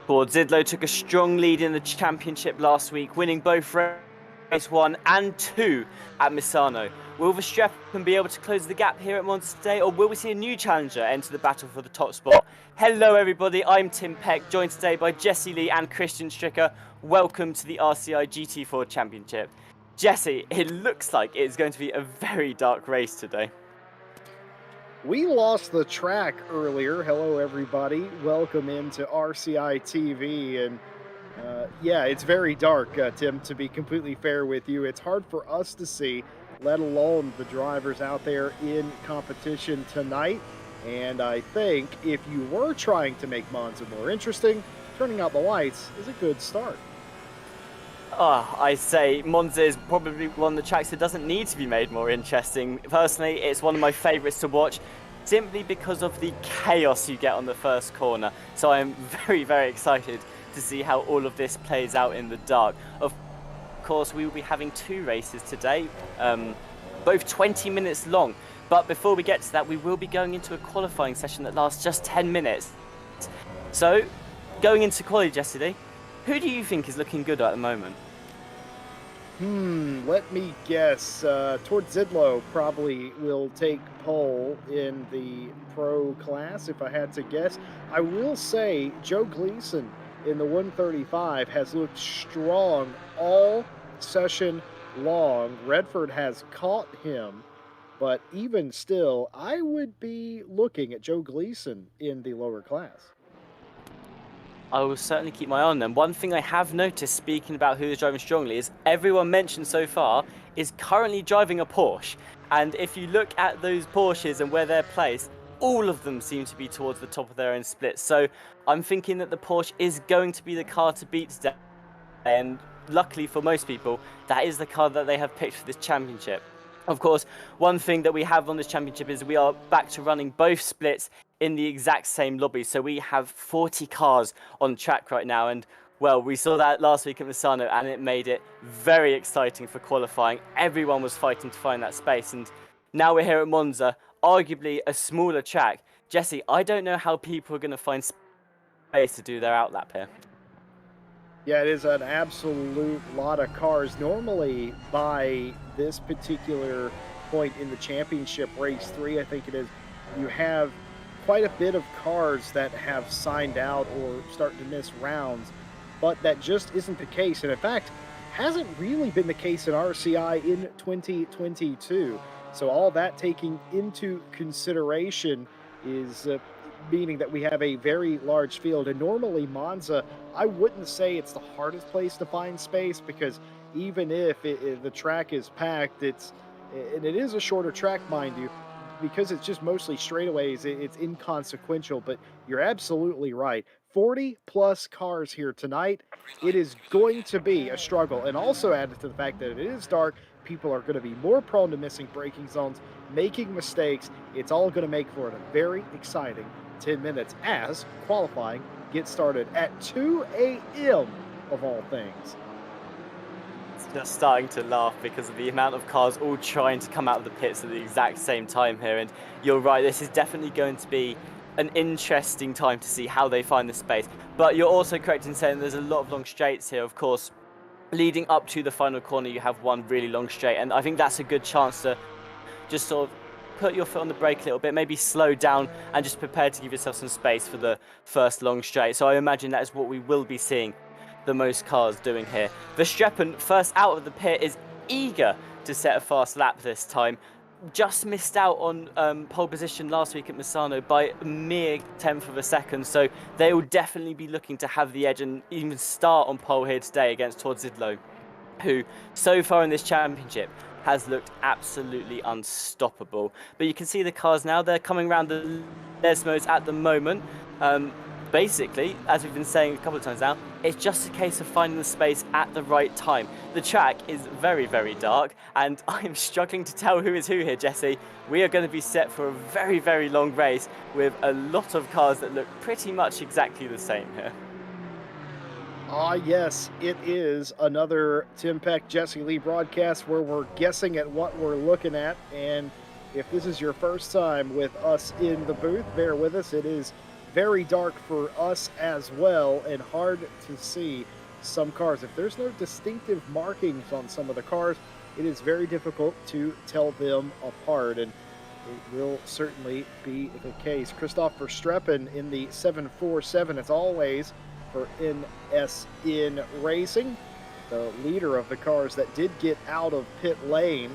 Ford Zidlow took a strong lead in the championship last week, winning both race 1 and 2 at Misano. Will Verstappen be able to close the gap here at Monza today, or will we see a new challenger enter the battle for the top spot? Hello everybody, I'm Tim Peck, joined today by Jesse Lee and Christian Stricker. Welcome to the RCI GT4 Championship. Jesse, it looks like it's going to be a very dark race today. We lost the track earlier. Hello, everybody. Welcome into RCI TV. And yeah, it's very dark, Tim, to be completely fair with you. It's hard for us to see, let alone the drivers out there in competition tonight. And I think if you were trying to make Monza more interesting, turning out the lights is a good start. I say Monza is probably one of the tracks that doesn't need to be made more interesting. Personally, it's one of my favourites to watch simply because of the chaos you get on the first corner. So I am very, very excited to see how all of this plays out in the dark. Of course, we will be having 2 races today, both 20 minutes long. But before we get to that, we will be going into a qualifying session that lasts just 10 minutes. So, going into quality yesterday, who do you think is looking good at the moment? Let me guess. Toward Zidlow probably will take pole in the pro class, if I had to guess. I will say Joe Gleason in the 135 has looked strong all session long. Redford has caught him, but even still, I would be looking at Joe Gleason in the lower class. I will certainly keep my eye on them. One thing I have noticed, speaking about who is driving strongly, is everyone mentioned so far is currently driving a Porsche. And if you look at those Porsches and where they're placed, all of them seem to be towards the top of their own splits. So I'm thinking that the Porsche is going to be the car to beat today. And luckily for most people, that is the car that they have picked for this championship. Of course, one thing that we have on this championship is we are back to running both splits in the exact same lobby. So we have 40 cars on track right now. And, well, we saw that last week at Misano, and it made it very exciting for qualifying. Everyone was fighting to find that space. And now we're here at Monza, arguably a smaller track. Jesse, I don't know how people are going to find space to do their outlap here. Yeah, it is an absolute lot of cars. Normally, by this particular point in the championship, race 3, I think it is, you have quite a bit of cars that have signed out or starting to miss rounds, but that just isn't the case. And in fact, hasn't really been the case in RCI in 2022. So all that taking into consideration is meaning that we have a very large field. And normally Monza, I wouldn't say it's the hardest place to find space, because even if the track is packed, and it is a shorter track, mind you, because it's just mostly straightaways, it's inconsequential. But you're absolutely right. 40 plus cars here tonight. It is going to be a struggle. And also added to the fact that it is dark, people are going to be more prone to missing braking zones, making mistakes. It's all going to make for it a very exciting 10 minutes as qualifying gets started at 2 a.m. of all things. It's just starting to laugh because of the amount of cars all trying to come out of the pits at the exact same time here. And you're right, this is definitely going to be an interesting time to see how they find the space. But you're also correct in saying there's a lot of long straights here. Of course, leading up to the final corner, you have one really long straight, and I think that's a good chance to just sort of put your foot on the brake a little bit, maybe slow down and just prepare to give yourself some space for the first long straight. So I imagine that is what we will be seeing the most cars doing here. Verstappen, first out of the pit, is eager to set a fast lap this time. Just missed out on pole position last week at Misano by a mere 10th of a second, so they will definitely be looking to have the edge and even start on pole here today against Tord Zidlow, who so far in this championship has looked absolutely unstoppable. But you can see the cars now, they're coming around the Lesmos at the moment. Basically, as we've been saying a couple of times now, it's just a case of finding the space at the right time. The track is very, very dark, and I'm struggling to tell who is who here, Jesse. We are going to be set for a very, very long race with a lot of cars that look pretty much exactly the same here. Yes, it is another Tim Peck, Jesse Lee broadcast where we're guessing at what we're looking at. And if this is your first time with us in the booth, bear with us. It is very dark for us as well, and hard to see some cars. If there's no distinctive markings on some of the cars, it is very difficult to tell them apart, and it will certainly be the case. Christoph Verstappen in the 747, as always, for NSN Racing, the leader of the cars that did get out of pit lane,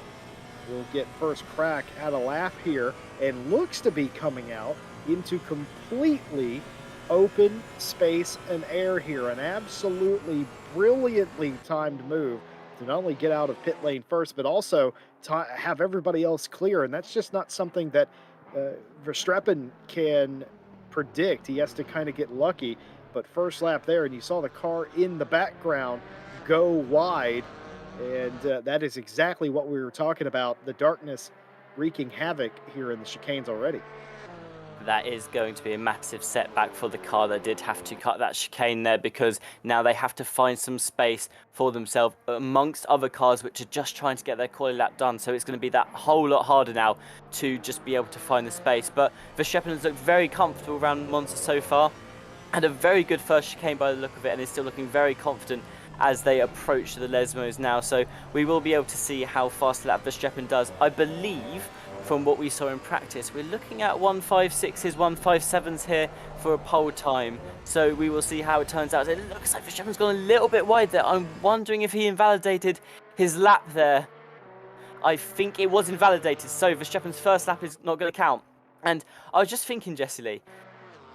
will get first crack at a lap here and looks to be coming out into completely open space and air here. An absolutely brilliantly timed move to not only get out of pit lane first, but also to have everybody else clear. And that's just not something that Verstappen can predict. He has to kind of get lucky. But first lap there, and you saw the car in the background go wide. And that is exactly what we were talking about, the darkness wreaking havoc here in the chicanes already. That is going to be a massive setback for the car that did have to cut that chicane there, because now they have to find some space for themselves amongst other cars which are just trying to get their quali lap done. So it's going to be that whole lot harder now to just be able to find the space. But Verstappen has looked very comfortable around Monza so far. Had a very good first chicane by the look of it, and is still looking very confident as they approach the Lesmos now. So we will be able to see how fast lap Verstappen does. I believe from what we saw in practice, we're looking at 156s, 157s here for a pole time. So we will see how it turns out. It looks like Verstappen's gone a little bit wide there. I'm wondering if he invalidated his lap there. I think it was invalidated, so Verstappen's first lap is not going to count. And I was just thinking, Jessie Lee,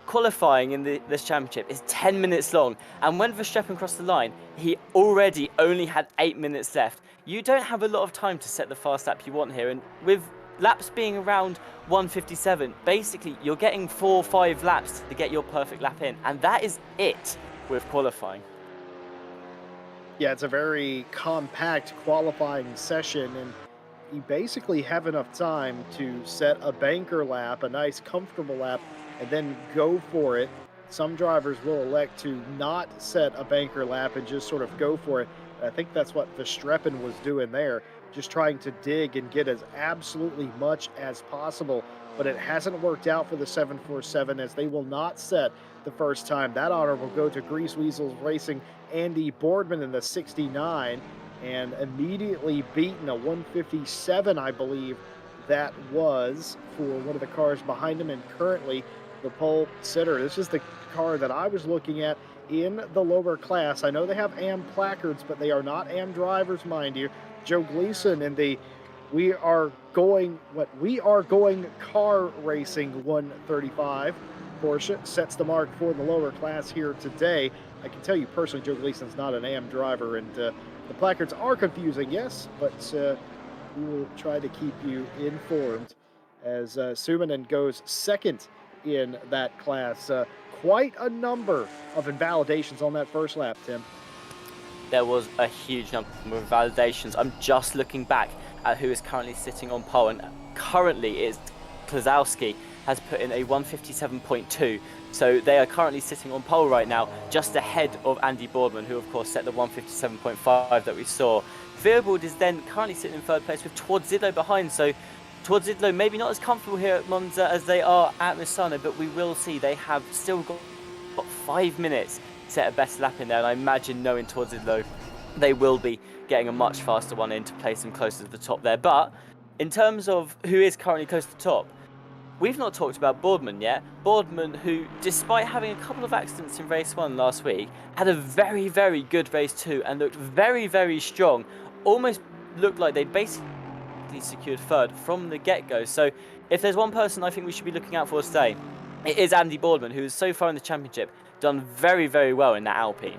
qualifying in this championship is 10 minutes long, and when Verstappen crossed the line, he already only had 8 minutes left. You don't have a lot of time to set the fast lap you want here, and with laps being around 157, basically you're getting 4 or 5 laps to get your perfect lap in, and that is it with qualifying. Yeah, it's a very compact qualifying session, and you basically have enough time to set a banker lap, a nice comfortable lap, and then go for it. Some drivers will elect to not set a banker lap and just sort of go for it. I think that's what Verstappen was doing there, just trying to dig and get as absolutely much as possible. But it hasn't worked out for the 747, as they will not set the first time. That honor will go to Grease Weasels Racing Andy Boardman in the 69, and immediately beaten a 157, I believe that was, for one of the cars behind him, and currently the pole sitter. This is the car that I was looking at in the lower class. I know they have AM placards, but they are not AM drivers, mind you. Joe Gleason in the we are going car racing 135 Porsche sets the mark for the lower class here today. I can tell you personally, Joe Gleason's not an AM driver, and the placards are confusing, yes, but we will try to keep you informed as Suominen goes second in that class. Quite a number of invalidations on that first lap, Tim. There was a huge number of invalidations. I'm just looking back at who is currently sitting on pole, and currently it's Klazowski has put in a 157.2. So they are currently sitting on pole right now, just ahead of Andy Boardman, who of course set the 157.5 that we saw. Veerbold is then currently sitting in third place with Todd Zidlo behind. So Todd Zidlo maybe not as comfortable here at Monza as they are at Misano, but we will see they have still got 5 minutes to set a best lap in there. And I imagine, knowing Todd Zidlo, they will be getting a much faster one in to place them closer to the top there. But in terms of who is currently close to the top, we've not talked about Boardman yet. Boardman, who, despite having a couple of accidents in race 1 last week, had a very, very good race 2 and looked very, very strong. Almost looked like they basically secured third from the get-go. So if there's one person I think we should be looking out for today, it is Andy Boardman, who has so far in the championship done very, very well in that Alpine.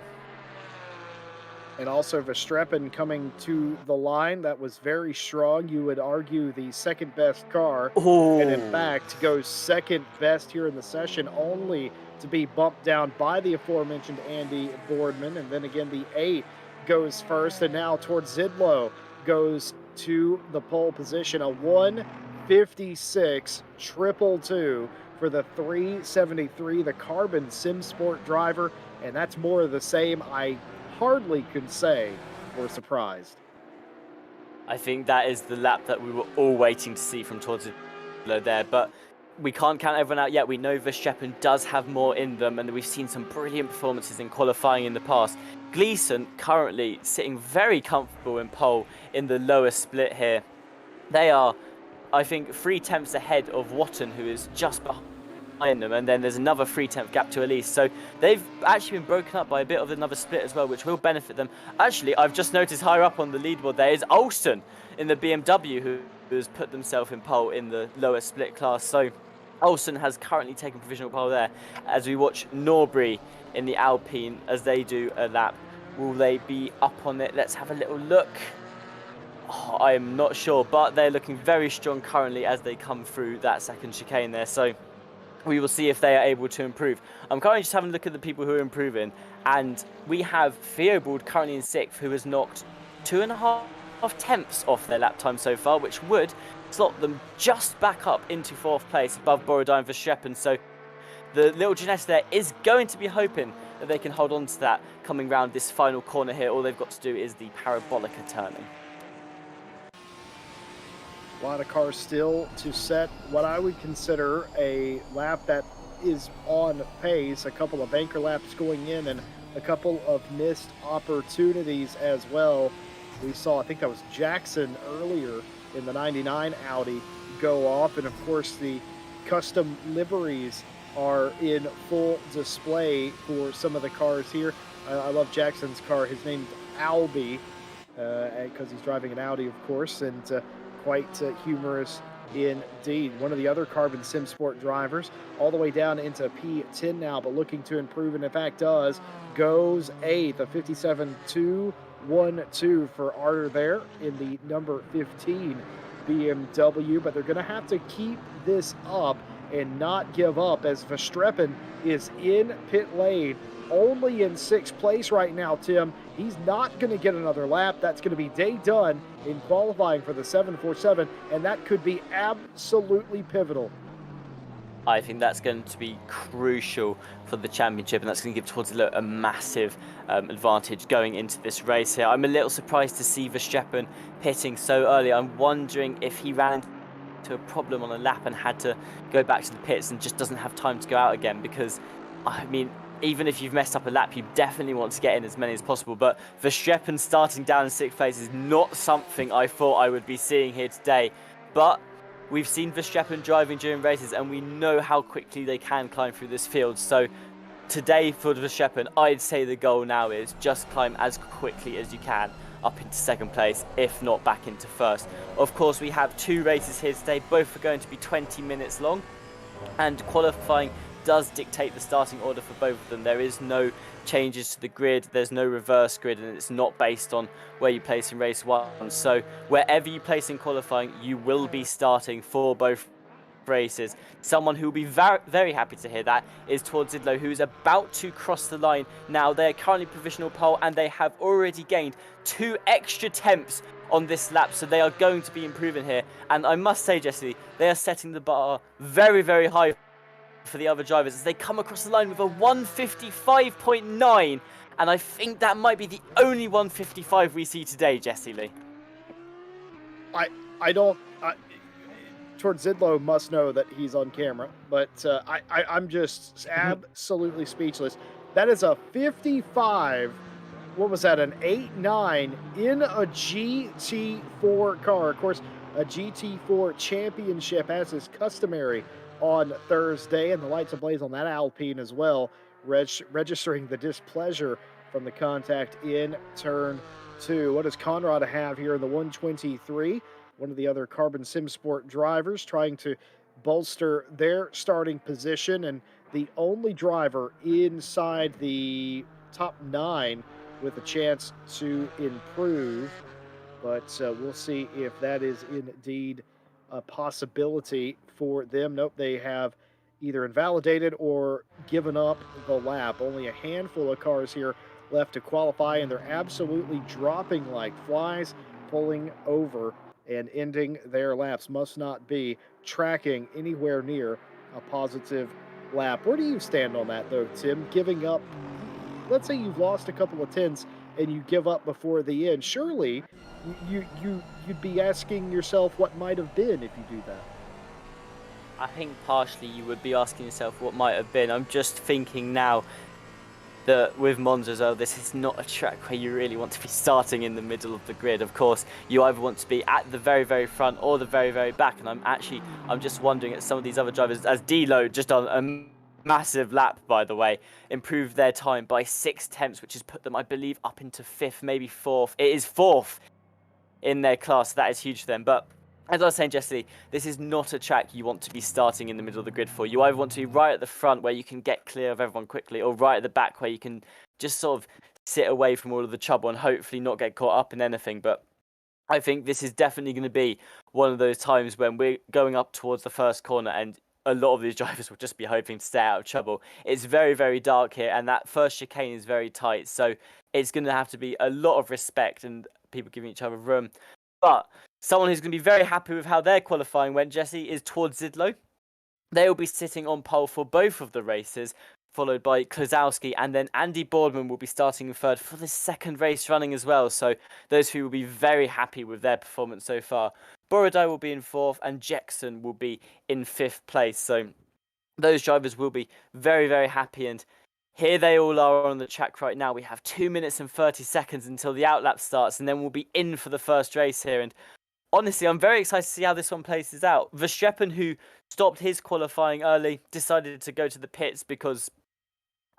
And also Verstappen coming to the line. That was very strong. You would argue the second best car. Ooh. And in fact goes second best here in the session, only to be bumped down by the aforementioned Andy Boardman. And then again, the 8 goes first. And now towards Zidlo goes to the pole position. A 156 222 for the 373, the Carbon Sim Sport driver. And that's more of the same. I hardly could say we're surprised. I think that is the lap that we were all waiting to see from Todd Zidlo there. But we can't count everyone out yet. We know Verstappen does have more in them, and we've seen some brilliant performances in qualifying in the past. Gleason currently sitting very comfortable in pole in the lower split here. They are, I think, 3/10 ahead of Watton, who is just behind them, and then there's another 3/10 gap to Elise. So they've actually been broken up by a bit of another split as well, which will benefit them. Actually, I've just noticed higher up on the leaderboard there is Alston in the BMW, who has put themselves in pole in the lower split class. So Olsen has currently taken provisional pole there as we watch Norbury in the Alpine as they do a lap. Will they be up on it? Let's have a little look. Oh, I'm not sure, but they're looking very strong currently as they come through that second chicane there. So we will see if they are able to improve. I'm currently just having a look at the people who are improving, and we have Theobald currently in 6th, who has knocked 2.5 tenths off their lap time so far, which would slot them just back up into 4th place above Borodine and Verstappen. So the little Ginetta there is going to be hoping that they can hold on to that coming round this final corner here. All they've got to do is the parabolica turning. A lot of cars still to set what I would consider a lap that is on pace. A couple of anchor laps going in and a couple of missed opportunities as well. We saw, I think that was Jackson earlier in the 99 Audi go off. And of course, the custom liveries are in full display for some of the cars here. I love Jackson's car. His name's Albie because he's driving an Audi, of course, and quite humorous indeed. One of the other Carbon Sim Sport drivers, all the way down into P10 now, but looking to improve, and in fact does, goes 8th, a 57.212 for Arter there in the number 15 BMW, but they're going to have to keep this up and not give up as Verstappen is in pit lane, only in 6th place right now, Tim. He's not going to get another lap. That's going to be day done in qualifying for the 747, and that could be absolutely pivotal. I think that's going to be crucial for the championship, and that's going to give Towards a massive advantage going into this race here. I'm a little surprised to see Verstappen pitting so early. I'm wondering if he ran into a problem on a lap and had to go back to the pits and just doesn't have time to go out again, because, I mean, even if you've messed up a lap, you definitely want to get in as many as possible. But Verstappen starting down in 6th place is not something I thought I would be seeing here today. But we've seen Verstappen driving during races, and we know how quickly they can climb through this field. So today for Verstappen, I'd say the goal now is just climb as quickly as you can up into 2nd place, if not back into 1st. Of course, we have 2 races here today. Both are going to be 20 minutes long, and qualifying does dictate the starting order for both of them. There is no changes to the grid, there's no reverse grid, and it's not based on where you place in race 1. So wherever you place in qualifying, you will be starting for both races. Someone who will be very happy to hear that is Towards Zidlow, who is about to cross the line now. They're currently provisional pole, and they have already gained 2 extra tenths on this lap, so they are going to be improving here. And I must say, Jesse, they are setting the bar very, very high for the other drivers as they come across the line with a 155.9, and I think that might be the only 155 we see today, Jesse Lee. Towards Zidlow must know that he's on camera, but I'm just absolutely speechless. That is a 55. What was that? An 8.9 in a GT4 car. Of course, a GT4 championship, as is customary on Thursday, and the lights ablaze on that Alpine as well, registering the displeasure from the contact in turn 2. What does Conrad have here in the 123? One of the other Carbon Sim Sport drivers trying to bolster their starting position, and the only driver inside the top 9 with a chance to improve. But we'll see if that is indeed a possibility for them. Nope, they have either invalidated or given up the lap. Only a handful of cars here left to qualify, and they're absolutely dropping like flies, pulling over and ending their laps. Must not be tracking anywhere near a positive lap. Where do you stand on that, though, Tim? Giving up, let's say you've lost a couple of tenths and you give up before the end. Surely you'd be asking yourself what might have been if you do that. I think partially you would be asking yourself what might have been. I'm just thinking now that with Monza as well, this is not a track where you really want to be starting in the middle of the grid. Of course, you either want to be at the very, very front or the very, very back. And I'm just wondering at some of these other drivers, as D-Lo just on a massive lap, by the way, improved their time by 6 tenths, which has put them, I believe, up into 5th, maybe 4th. It is 4th in their class. That is huge for them. But as I was saying, Jesse, this is not a track you want to be starting in the middle of the grid for. You either want to be right at the front where you can get clear of everyone quickly, or right at the back where you can just sort of sit away from all of the trouble and hopefully not get caught up in anything. But I think this is definitely going to be one of those times when we're going up towards the first corner and a lot of these drivers will just be hoping to stay out of trouble. It's very, very dark here, and that first chicane is very tight. So it's going to have to be a lot of respect and people giving each other room. But someone who's going to be very happy with how their qualifying went, Jesse, is towards Zidlo. They will be sitting on pole for both of the races, followed by Klazowski, and then Andy Boardman will be starting in third for the second race running as well. So those who will be very happy with their performance so far. Borodai will be in 4th, and Jackson will be in 5th place. So those drivers will be very, very happy. And here they all are on the track right now. We have 2 minutes and 30 seconds until the outlap starts, and then we'll be in for the first race here. And honestly, I'm very excited to see how this one plays out. Verstappen, who stopped his qualifying early, decided to go to the pits because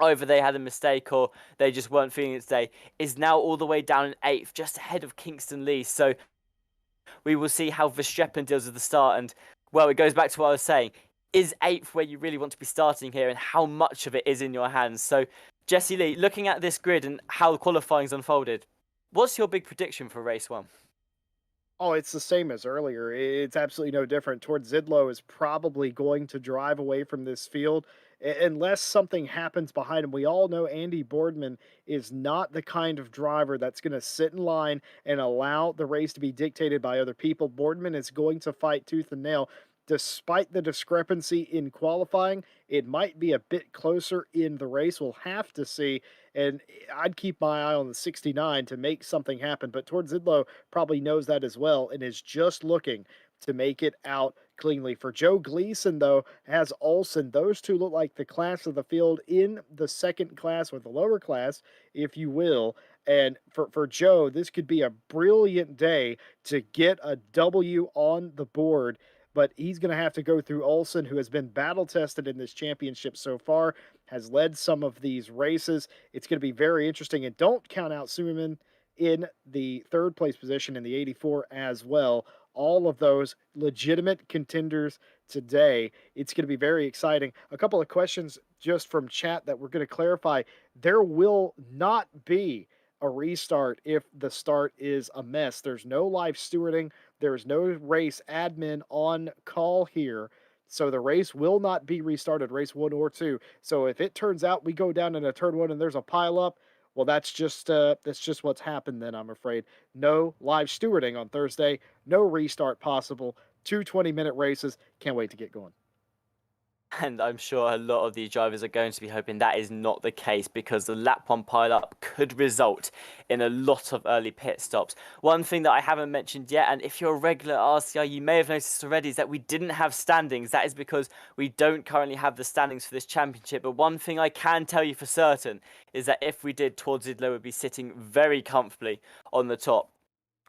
either they had a mistake or they just weren't feeling it today, is now all the way down in 8th, just ahead of Kingston Lee. So we will see how Verstappen deals with the start. And, well, it goes back to what I was saying. Is 8th where you really want to be starting here, and how much of it is in your hands? So, Jesse Lee, looking at this grid and how the qualifying's unfolded, what's your big prediction for race 1? Oh, it's the same as earlier. It's absolutely no different. Towards Zidlo is probably going to drive away from this field unless something happens behind him. We all know Andy Boardman is not the kind of driver that's going to sit in line and allow the race to be dictated by other people. Boardman is going to fight tooth and nail. Despite the discrepancy in qualifying, it might be a bit closer in the race. We'll have to see. And I'd keep my eye on the 69 to make something happen. But towards Zidlo probably knows that as well and is just looking to make it out cleanly. For Joe Gleason, though, has Olsen. Those two look like the class of the field in the second class, or the lower class, if you will. And for Joe, this could be a brilliant day to get a W on the board. But he's going to have to go through Olsen, who has been battle-tested in this championship so far, has led some of these races. It's going to be very interesting. And don't count out Sumerman in the third place position in the 84 as well. All of those legitimate contenders today. It's going to be very exciting. A couple of questions just from chat that we're going to clarify. There will not be a restart if the start is a mess. There's no live stewarding. There's no race admin on call here. So the race will not be restarted, race 1 or 2. So if it turns out we go down in a turn 1 and there's a pileup, well, that's just what's happened then, I'm afraid. No live stewarding on Thursday. No restart possible. 2 20-minute races. Can't wait to get going. And I'm sure a lot of these drivers are going to be hoping that is not the case, because the lap 1 pile-up could result in a lot of early pit stops. One thing that I haven't mentioned yet, and if you're a regular RCI, you may have noticed already, is that we didn't have standings. That is because we don't currently have the standings for this championship. But one thing I can tell you for certain is that if we did, Todd Zidlo would be sitting very comfortably on the top.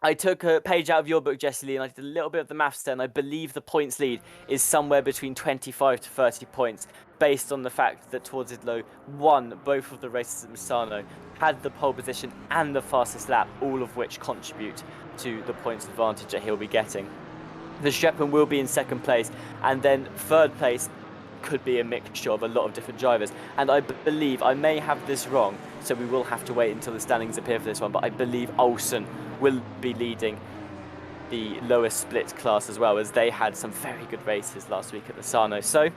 I took a page out of your book, Jesse Lee, and I did a little bit of the maths there, and I believe the points lead is somewhere between 25 to 30 points, based on the fact that Todd Zidlo won both of the races at Misano, had the pole position and the fastest lap, all of which contribute to the points advantage that he'll be getting. Verstappen will be in second place, and then third place could be a mixture of a lot of different drivers. And I believe, I may have this wrong, so we will have to wait until the standings appear for this one, but I believe Olsen will be leading the lowest split class as well, as they had some very good races last week at the Sano. So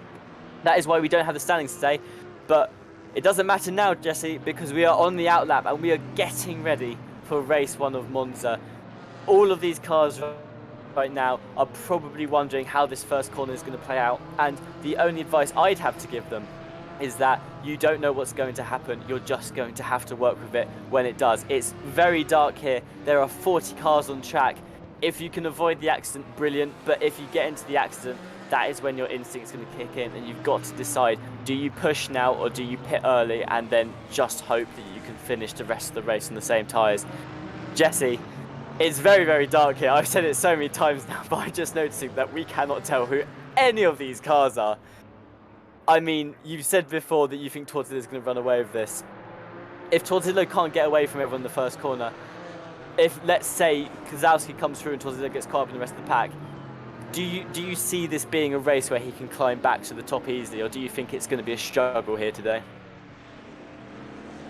that is why we don't have the standings today, but it doesn't matter now, Jesse, because we are on the outlap and we are getting ready for race 1 of Monza. All of these cars right now are probably wondering how this first corner is going to play out, and the only advice I'd have to give them is that you don't know what's going to happen. You're just going to have to work with it when it does. It's very dark here. There are 40 cars on track. If you can avoid the accident, brilliant. But if you get into the accident, that is when your instinct's going to kick in, and you've got to decide, do you push now or do you pit early and then just hope that you can finish the rest of the race on the same tyres? Jesse, it's very, very dark here. I've said it so many times now, but I'm just noticing that we cannot tell who any of these cars are. I mean, you've said before that you think Tortilla is going to run away with this. If Tortilla can't get away from everyone in the first corner, if, let's say, Kozlowski comes through and Tortilla gets caught up in the rest of the pack, do you see this being a race where he can climb back to the top easily, or do you think it's going to be a struggle here today?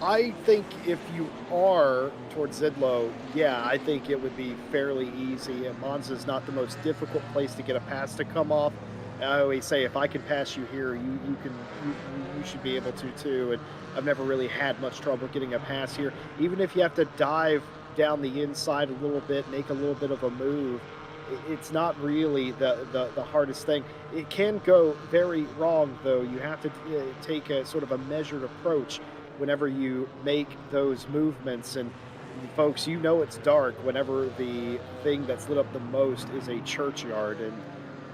I think if you are towards Zidlow, yeah, I think it would be fairly easy. And Monza is not the most difficult place to get a pass to come off. I always say, if I can pass you here, you should be able to too. And I've never really had much trouble getting a pass here. Even if you have to dive down the inside a little bit, make a little bit of a move, it's not really the hardest thing. It can go very wrong, though. You have to take a sort of a measured approach whenever you make those movements. And folks, you know it's dark whenever the thing that's lit up the most is a churchyard, and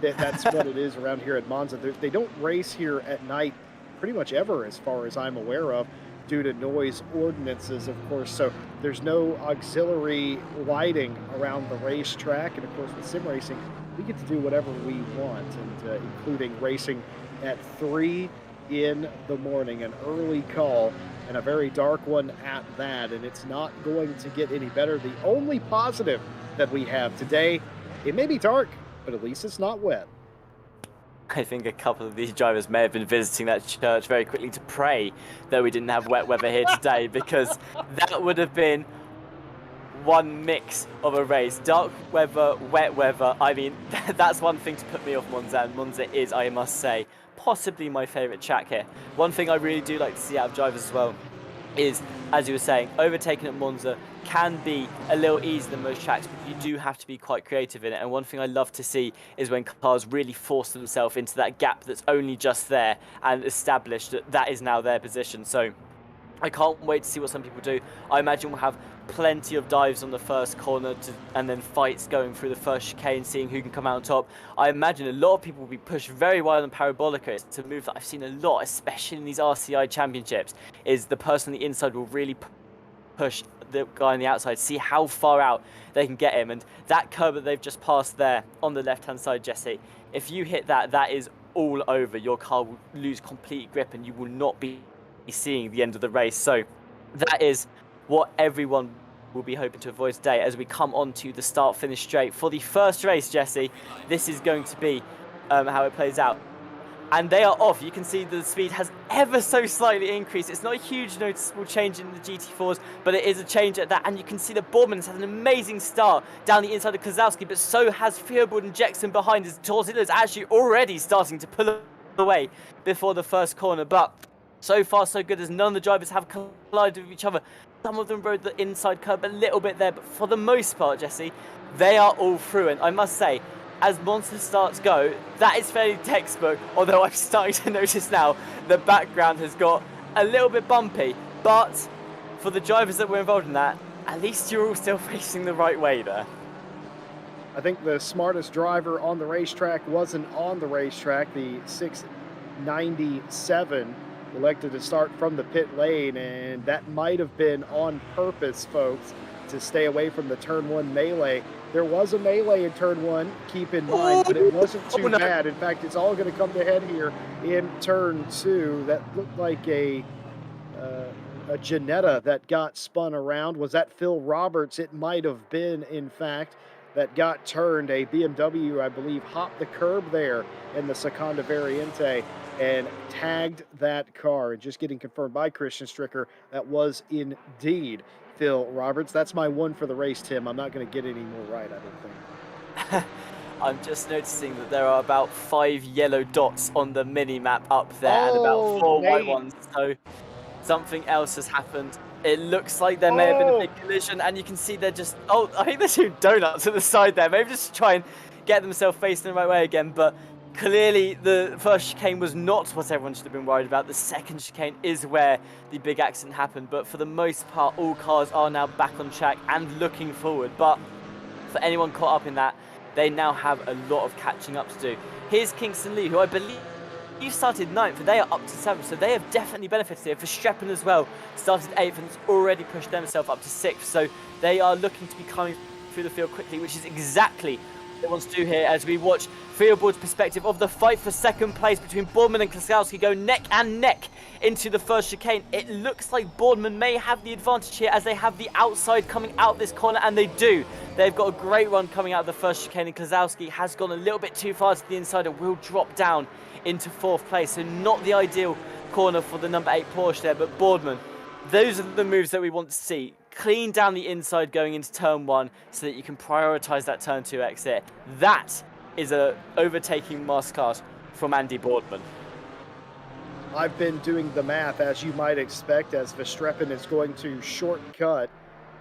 that's what it is around here at Monza. They don't race here at night pretty much ever, as far as I'm aware of, due to noise ordinances, of course. So there's no auxiliary lighting around the racetrack. And of course, with sim racing, we get to do whatever we want, and including racing at 3 in the morning, an early call, and a very dark one at that. And it's not going to get any better. The only positive that we have today, it may be dark, but at least it's not wet. I think a couple of these drivers may have been visiting that church very quickly to pray that we didn't have wet weather here today, because that would have been one mix of a race. Dark weather, wet weather. I mean, that's one thing to put me off Monza, and Monza is, I must say, possibly my favourite track here. One thing I really do like to see out of drivers as well is, as you were saying, overtaking at Monza can be a little easier than most tracks, but you do have to be quite creative in it. And one thing I love to see is when cars really force themselves into that gap that's only just there and establish that that is now their position. So I can't wait to see what some people do. I imagine we'll have plenty of dives on the first corner and then fights going through the first chicane, seeing who can come out on top. I imagine a lot of people will be pushed very wide on Parabolica. It's a move that I've seen a lot, especially in these RCI championships, is the person on the inside will really push the guy on the outside, see how far out they can get him. And that curb that they've just passed there on the left-hand side, Jesse, if you hit that, that is all over. Your car will lose complete grip and you will not be seeing the end of the race. So that is what everyone will be hoping to avoid today as we come on to the start-finish straight. For the first race, Jesse, this is going to be how it plays out. And they are off. You can see the speed has ever so slightly increased. It's not a huge noticeable change in the GT4s, but it is a change at that. And you can see that Boardman has had an amazing start down the inside of Kozlowski, but so has Theobald and Jackson behind his. Tortilla is actually already starting to pull away before the first corner. But so far, so good, as none of the drivers have collided with each other. Some of them rode the inside curb a little bit there, but for the most part, Jesse, they are all through. And I must say, as Monza starts go, that is fairly textbook, although I'm starting to notice now the background has got a little bit bumpy. But for the drivers that were involved in that, at least you're all still facing the right way there. I think the smartest driver on the racetrack wasn't on the racetrack. The 697 elected to start from the pit lane, and that might have been on purpose, folks, to stay away from the turn 1 melee. There was a melee in turn 1, keep in mind, but it wasn't too bad. In fact, it's all going to come to head here in turn 2. That looked like a Janetta that got spun around. Was that Phil Roberts? It might have been, in fact, that got turned. A BMW, I believe, hopped the curb there in the Seconda Variante and tagged that car. And just getting confirmed by Christian Stricker, that was indeed Phil Roberts. That's my one for the race, Tim. I'm not going to get any more right, I don't think. I'm just noticing that there are about 5 yellow dots on the mini-map up there and about 4 white ones. So something else has happened. It looks like there may have been a big collision, and you can see they're just... Oh, I think there's 2 donuts at the side there. Maybe just try and get themselves facing the right way again, but clearly the first chicane was not what everyone should have been worried about. The second chicane is where the big accident happened, but for the most part, all cars are now back on track and looking forward. But for anyone caught up in that, they now have a lot of catching up to do. Here's Kingston Lee, who I believe started 9th, and they are up to 7th, so they have definitely benefited here. Verstappen as well started 8th and has already pushed themselves up to 6th, so they are looking to be coming through the field quickly, which is exactly what they want to do here as we watch Fielboard's perspective of the fight for 2nd place between Boardman and Klosowski go neck and neck into the first chicane. It looks like Boardman may have the advantage here as they have the outside coming out of this corner, and they do. They've got a great run coming out of the first chicane, and Klosowski has gone a little bit too far to the inside and will drop down into 4th place. So not the ideal corner for the number 8 Porsche there, but Boardman, those are the moves that we want to see. Clean down the inside going into turn 1 so that you can prioritise that turn 2 exit. That is a overtaking masterclass from Andy Boardman. I've been doing the math, as you might expect, as Verstappen is going to shortcut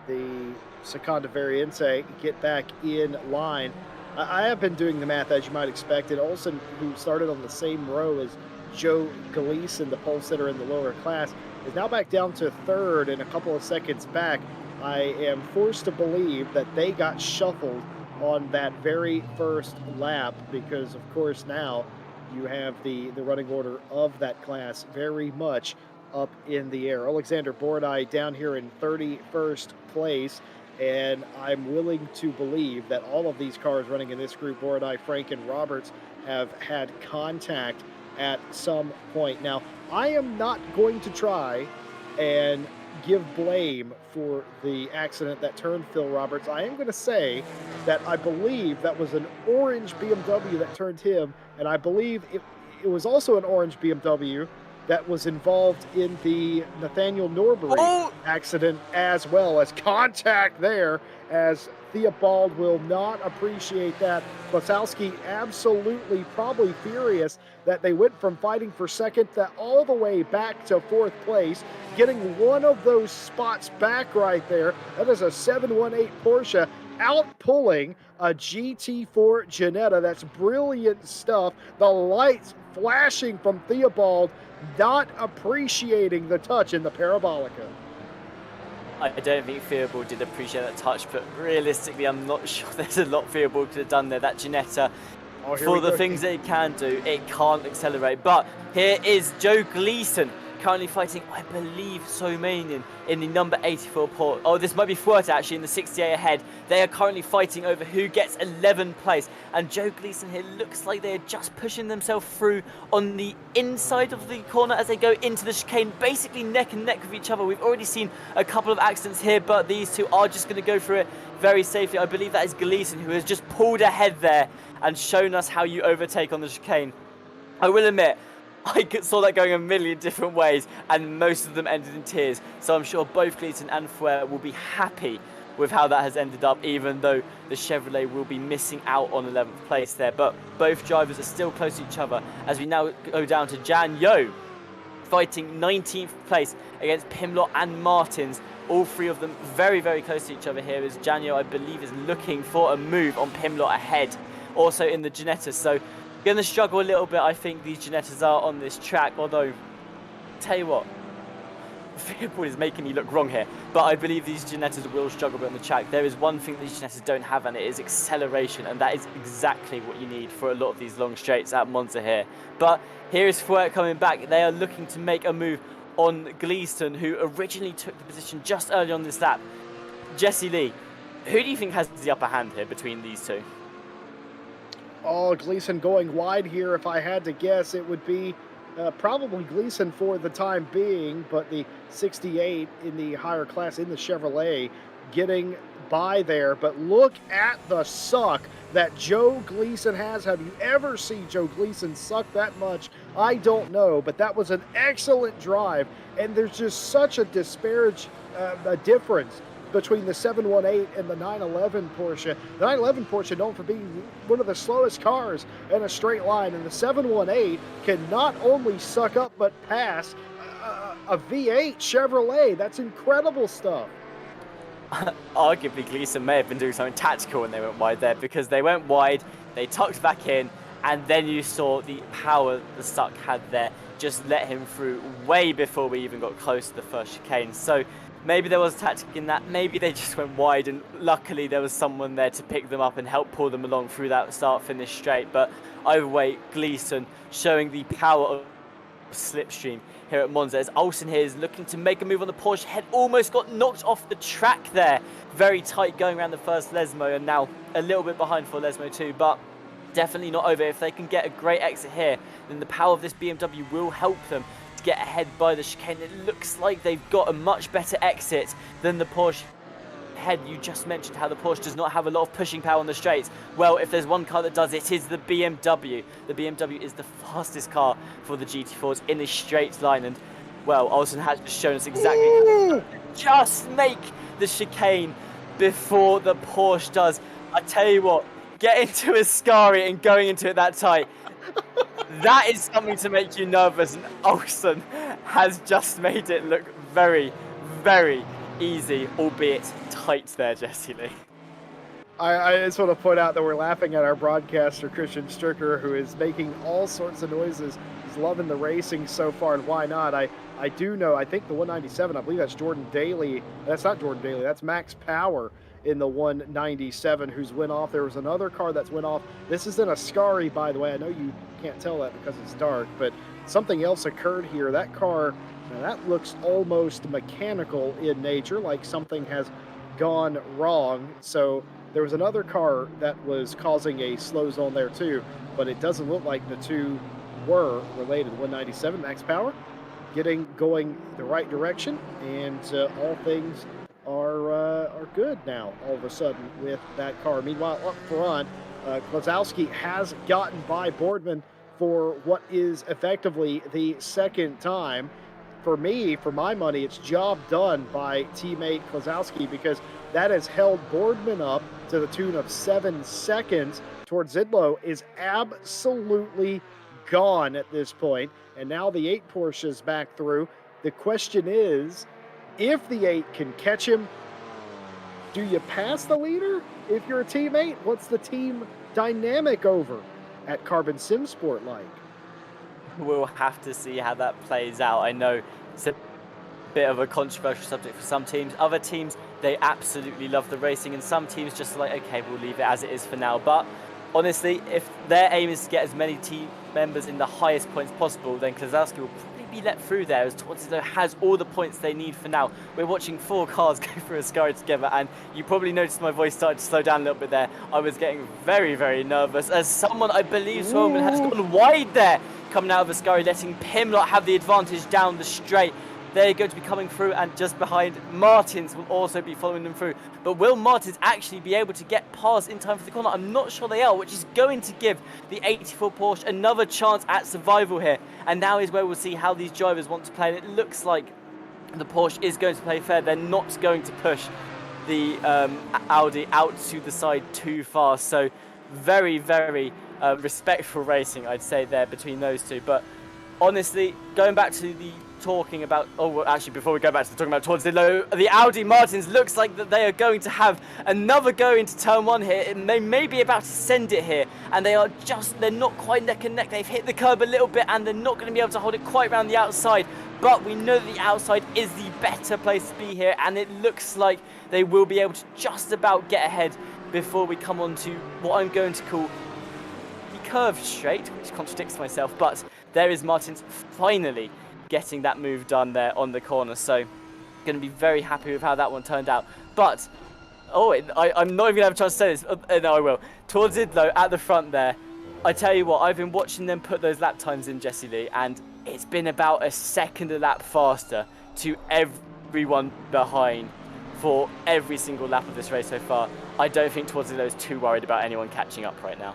the Seconda Variante, get back in line. I have been doing the math, as you might expect, and Olsen, who started on the same row as Joe Gleason, the pole sitter in the lower class, is now back down to 3rd and a couple of seconds back. I am forced to believe that they got shuffled on that very first lap because, of course, now you have the running order of that class very much up in the air. Alexander Bourdais down here in 31st place. And I'm willing to believe that all of these cars running in this group, Bourdais, Frank, and Roberts, have had contact at some point. Now, I am not going to try and give blame for the accident that turned Phil Roberts. I am going to say that I believe that was an orange BMW that turned him, and I believe it was also an orange BMW that was involved in the Nathaniel Norbury accident as well. As contact there, as Theobald will not appreciate that. Klosowski absolutely probably furious that they went from fighting for 2nd to all the way back to 4th place, getting one of those spots back right there. That is a 718 Porsche outpulling a GT4 Ginetta. That's brilliant stuff. The lights flashing from Theobald, not appreciating the touch in the Parabolica. I don't think Theobald did appreciate that touch, but realistically, I'm not sure there's a lot Theobald could have done there. That Ginetta, for the things that it can do, it can't accelerate. But here is Joe Gleason currently fighting, I believe, Soumanian in the number 84 port. Oh, this might be Fuerte actually in the 68 ahead. They are currently fighting over who gets 11th place. And Joe Gleason here looks like they're just pushing themselves through on the inside of the corner as they go into the chicane, basically neck and neck with each other. We've already seen a couple of accidents here, but these two are just going to go through it very safely. I believe that is Gleason who has just pulled ahead there and shown us how you overtake on the chicane. I will admit, I saw that going a million different ways, and most of them ended in tears. So I'm sure both Gleason and Fuerte will be happy with how that has ended up, even though the Chevrolet will be missing out on 11th place there. But both drivers are still close to each other as we now go down to Jan Yo, fighting 19th place against Pimlott and Martins. All three of them very, very close to each other here, as Jan Yo, I believe, is looking for a move on Pimlott ahead, also in the Ginetta. So going to struggle a little bit, I think, these Ginettas are on this track, although, tell you what, Theobald is making me look wrong here, but I believe these Ginettas will struggle a bit on the track. There is one thing these Ginettas don't have, and it is acceleration, and that is exactly what you need for a lot of these long straights at Monza here. But here is Fuerte coming back. They are looking to make a move on Gleason, who originally took the position just early on this lap. Jesse Lee, who do you think has the upper hand here between these two? Oh, Gleason going wide here. If I had to guess, it would be probably Gleason for the time being, but the 68 in the higher class in the Chevrolet getting by there. But look at the suck that Joe Gleason has. Have you ever seen Joe Gleason suck that much? I don't know, but that was an excellent drive, and there's just such a disparage, a difference between the 718 and the 911 Porsche. The 911 Porsche known for being one of the slowest cars in a straight line, and the 718 can not only suck up but pass a V8 Chevrolet. That's incredible stuff. Arguably, Gleason may have been doing something tactical when they went wide there, because they went wide, they tucked back in, and then you saw the power the suck had there just let him through way before we even got close to the first chicane. So Maybe there was a tactic in that. Maybe they just went wide, and luckily there was someone there to pick them up and help pull them along through that start-finish straight. But either way, Gleeson showing the power of slipstream here at Monza, as Olsen here is looking to make a move on the Porsche head. Almost got knocked off the track there. Very tight going around the first Lesmo, and now a little bit behind for Lesmo too, but definitely not over. If they can get a great exit here, then the power of this BMW will help them to get ahead by the chicane. It looks like they've got a much better exit than the Porsche head. You just mentioned how the Porsche does not have a lot of pushing power on the straights. Well, if there's one car that does, it is the BMW. The BMW is the fastest car for the GT4s in a straight line, and well, Olsen has just shown us exactly how to just make the chicane before the Porsche does. I tell you what, get into a Ascari and going into it that tight, that is something to make you nervous, and Olsen has just made it look very, very easy, albeit tight there, Jesse Lee. I just want to point out that we're laughing at our broadcaster, Christian Stricker, who is making all sorts of noises. He's loving the racing so far, and why not? I do know, I think the 197, I believe that's Jordan Daly. That's not Jordan Daly, that's Max Power in the 197 who's went off. There was another car that's went off. This is an Ascari, by the way. I know you can't tell that because it's dark, but something else occurred here. That car, now that looks almost mechanical in nature, like something has gone wrong. So there was another car that was causing a slow zone there too, but it doesn't look like the two were related. 197 Max Power going the right direction, and all things are good now all of a sudden with that car. Meanwhile, up front, Klazowski has gotten by Boardman for what is effectively the second time. For me, for my money, it's job done by teammate Klazowski, because that has held Boardman up to the tune of 7 seconds. Towards Zidlow is absolutely gone at this point, and now the 8 Porsche is back through. The question is, if the 8 can catch him, do you pass the leader? If you're a teammate, what's the team dynamic over at Carbon Sim Sport like? We'll have to see how that plays out. I know it's a bit of a controversial subject for some teams. Other teams, they absolutely love the racing, and some teams just like, okay, we'll leave it as it is for now. But honestly, if their aim is to get as many team members in the highest points possible, then Klazowski will probably be let through there, as Tortizzo has all the points they need for now. We're watching 4 cars go through Ascari together, and you probably noticed my voice started to slow down a little bit there. I was getting very, very nervous, as someone, I believe Swolman, has gone wide there, coming out of Ascari, letting Pimlott have the advantage down the straight. They're going to be coming through, and just behind, Martins will also be following them through. But will Martins actually be able to get past in time for the corner? I'm not sure they are, which is going to give the 84 Porsche another chance at survival here. And now is where we'll see how these drivers want to play. And it looks like the Porsche is going to play fair. They're not going to push the Audi out to the side too far. So very, very respectful racing, I'd say, there between those two. But honestly, going back to the talking about, oh, well, actually, before we go back to talking about towards the Audi Martins, looks like that they are going to have another go into turn 1 here. They may be about to send it here, and they're not quite neck and neck. They've hit the curb a little bit, and they're not going to be able to hold it quite around the outside. But we know that the outside is the better place to be here, and it looks like they will be able to just about get ahead before we come on to what I'm going to call the curved straight, which contradicts myself. But there is Martins finally getting that move done there on the corner, so going to be very happy with how that one turned out. But I'm not even gonna have a chance to say this. No, I will. Towards Idlo at the front there, I tell you what, I've been watching them put those lap times in, Jesse Lee, and it's been about a second a lap faster to everyone behind for every single lap of this race so far. I don't think Towards Idlo is too worried about anyone catching up right now.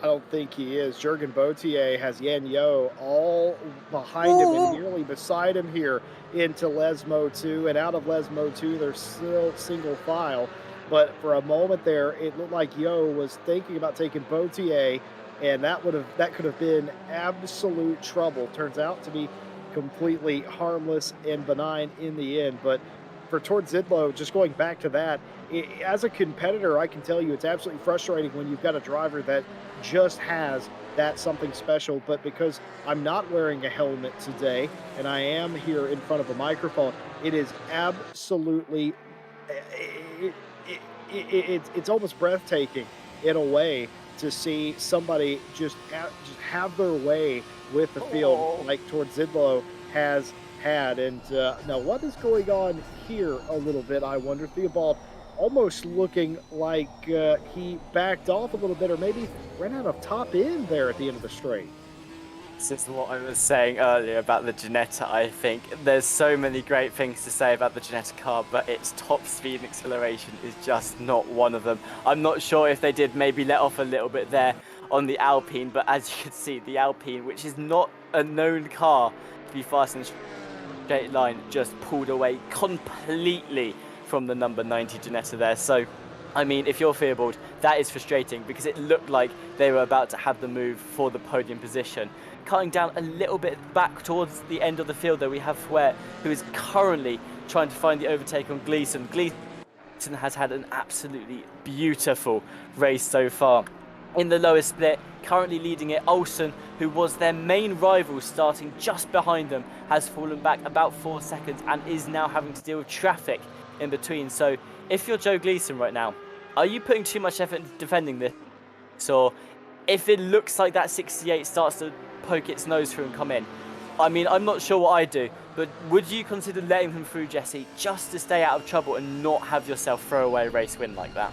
I don't think he is. Jurgen Bautier has Yan Yo all behind him and nearly beside him here into Lesmo 2. And out of Lesmo 2, they're still single file. But for a moment there, it looked like Yo was thinking about taking Bautier, and that could have been absolute trouble. Turns out to be completely harmless and benign in the end. But for Towards Zidlow, just going back to that, as a competitor, I can tell you it's absolutely frustrating when you've got a driver that just has that something special. But because I'm not wearing a helmet today and I am here in front of a microphone, it is absolutely it, it's almost breathtaking in a way to see somebody just have their way with the field Oh. like towards Zidlow has had. And now, what is going on here a little bit? I wonder. Theobald almost looking like he backed off a little bit, or maybe ran out of top end there at the end of the straight. This is what I was saying earlier about the Ginetta. I think there's so many great things to say about the Ginetta car, but its top speed and acceleration is just not one of them. I'm not sure if they did maybe let off a little bit there on the Alpine, but as you can see, the Alpine, which is not a known car to be fast in a straight line, just pulled away completely from the number 90 Ginetta there. So I mean, if you're Theobald, that is frustrating because it looked like they were about to have the move for the podium position. Cutting down a little bit back towards the end of the field, though, we have Fouet, who is currently trying to find the overtake on Gleeson. Gleeson has had an absolutely beautiful race so far. In the lowest split, currently leading it, Olsen, who was their main rival starting just behind them, has fallen back about 4 seconds and is now having to deal with traffic in between. So if you're Joe Gleeson right now, are you putting too much effort into defending this? Or if it looks like that 68 starts to poke its nose through and come in, I mean, I'm not sure what I'd do, but would you consider letting him through, Jesse, just to stay out of trouble and not have yourself throw away a race win like that?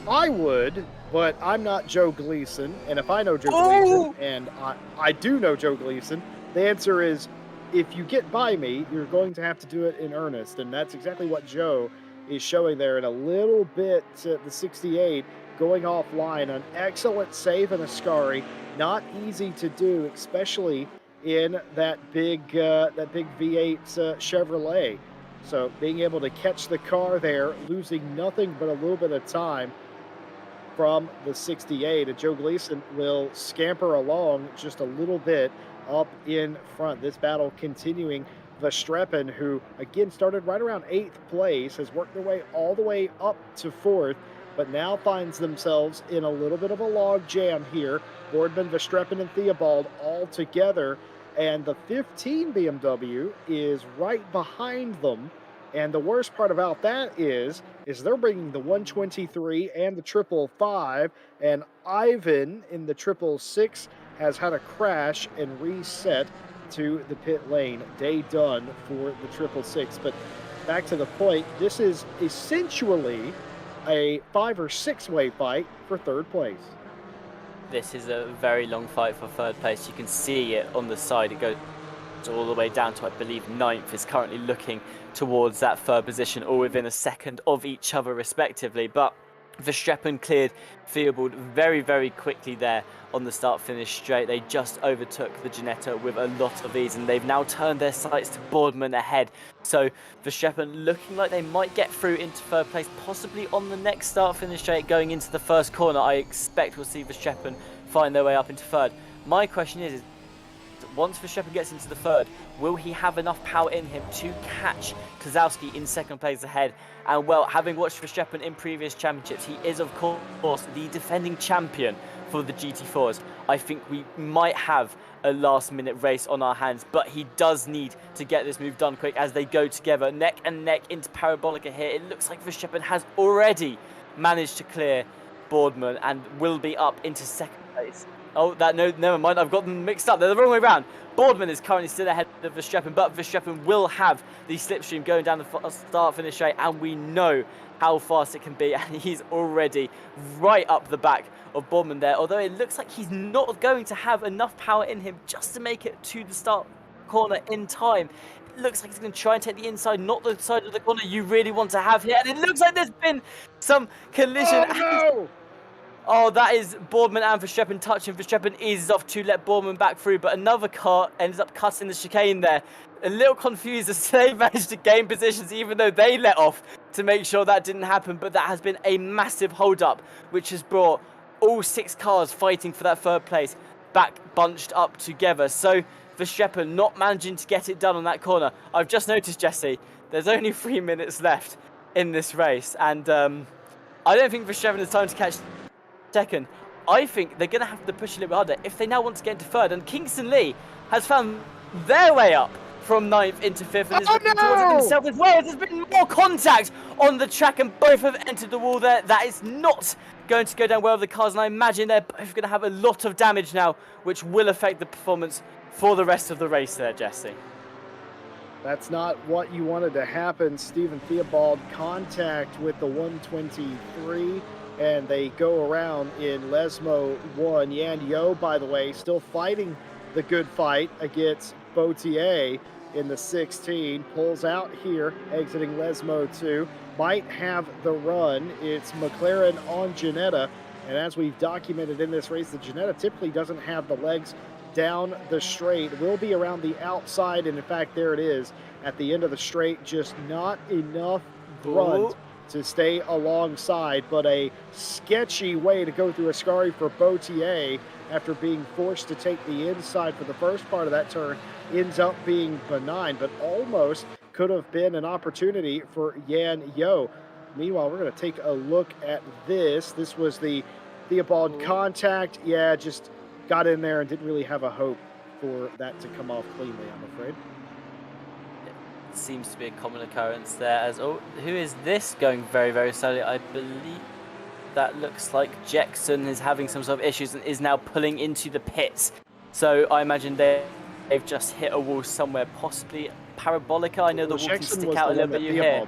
I would, but I'm not Joe Gleeson, and if I know Joe Gleeson, and I do know Joe Gleeson, the answer is, if you get by me, you're going to have to do it in earnest, and that's exactly what Joe is showing there. And a little bit, the 68 going offline, an excellent save and a Ascari, not easy to do, especially in that big V8 Chevrolet. So being able to catch the car there, losing nothing but a little bit of time from the 68, and Joe Gleeson will scamper along just a little bit up in front. This battle continuing. Verstappen, who again started right around 8th place, has worked their way all the way up to 4th, but now finds themselves in a little bit of a log jam here. Boardman, Verstappen, and Theobald all together, and the 15 BMW is right behind them. And the worst part about that is they're bringing the 123 and the 555, and Ivan in the 666 has had a crash and reset to the pit lane. Day done for the 666. But back to the point, this is essentially a 5 or 6 way fight for 3rd place. This is a very long fight for 3rd place. You can see it on the side. It goes all the way down to, I believe, 9th is currently looking towards that 3rd position, all within a second of each other respectively. But Verstappen cleared Theobald very, very quickly there on the start-finish straight. They just overtook the Ginetta with a lot of ease, and they've now turned their sights to Boardman ahead. So Verstappen looking like they might get through into 3rd place, possibly on the next start-finish straight going into the 1st corner. I expect we'll see Verstappen find their way up into 3rd. My question is once Verstappen gets into the 3rd, will he have enough power in him to catch Kozlowski in 2nd place ahead? And well, having watched Verstappen in previous championships, he is of course the defending champion for the GT4s. I think we might have a last-minute race on our hands, but he does need to get this move done quick as they go together neck and neck into Parabolica here. It looks like Verstappen has already managed to clear Boardman and will be up into 2nd place. Oh, no, never mind. I've got them mixed up. They're the wrong way around. Boardman is currently still ahead of Verstappen, but Verstappen will have the slipstream going down the start-finish straight, and we know how fast it can be, and he's already right up the back of Boardman there, although it looks like he's not going to have enough power in him just to make it to the start corner in time. It looks like he's going to try and take the inside, not the side of the corner you really want to have here, and it looks like there's been some collision. Oh, no! Oh, that is Boardman and Verstappen touching. Verstappen eases off to let Boardman back through, but another car ends up cutting the chicane there. A little confused as they managed to gain positions even though they let off to make sure that didn't happen, but that has been a massive hold-up, which has brought all 6 cars fighting for that 3rd place back bunched up together. So Verstappen not managing to get it done on that corner. I've just noticed, Jesse, there's only 3 minutes left in this race, and I don't think Verstappen has time to catch 2nd. I think they're going to have to push a little bit harder if they now want to get into third. And Kingston Lee has found their way up from 9th into 5th and is looking towards it himself as well. There's been more contact on the track and both have entered the wall there. That is not going to go down well with the cars, and I imagine they're both going to have a lot of damage now, which will affect the performance for the rest of the race there, Jesse. That's not what you wanted to happen. Stephen Theobald contact with the 123, and they go around in Lesmo 1. Yan Yo, by the way, still fighting the good fight against Bautier in the 16. Pulls out here, exiting Lesmo 2. Might have the run. It's McLaren on Ginetta, and as we've documented in this race, the Ginetta typically doesn't have the legs down the straight. It will be around the outside, and in fact, there it is at the end of the straight. Just not enough grunt to stay alongside, but a sketchy way to go through Ascari for Bautier after being forced to take the inside for the first part of that turn. Ends up being benign, but almost could have been an opportunity for Yan Yo. Meanwhile, we're going to take a look at this. This was the Theobald contact. Yeah, just got in there and didn't really have a hope for that to come off cleanly, I'm afraid. It seems to be a common occurrence there. As who is this going very, very slowly? I believe that looks like Jackson is having some sort of issues and is now pulling into the pits. So I imagine they've just hit a wall somewhere, possibly Parabolica. I know the wall can stick out a little bit here.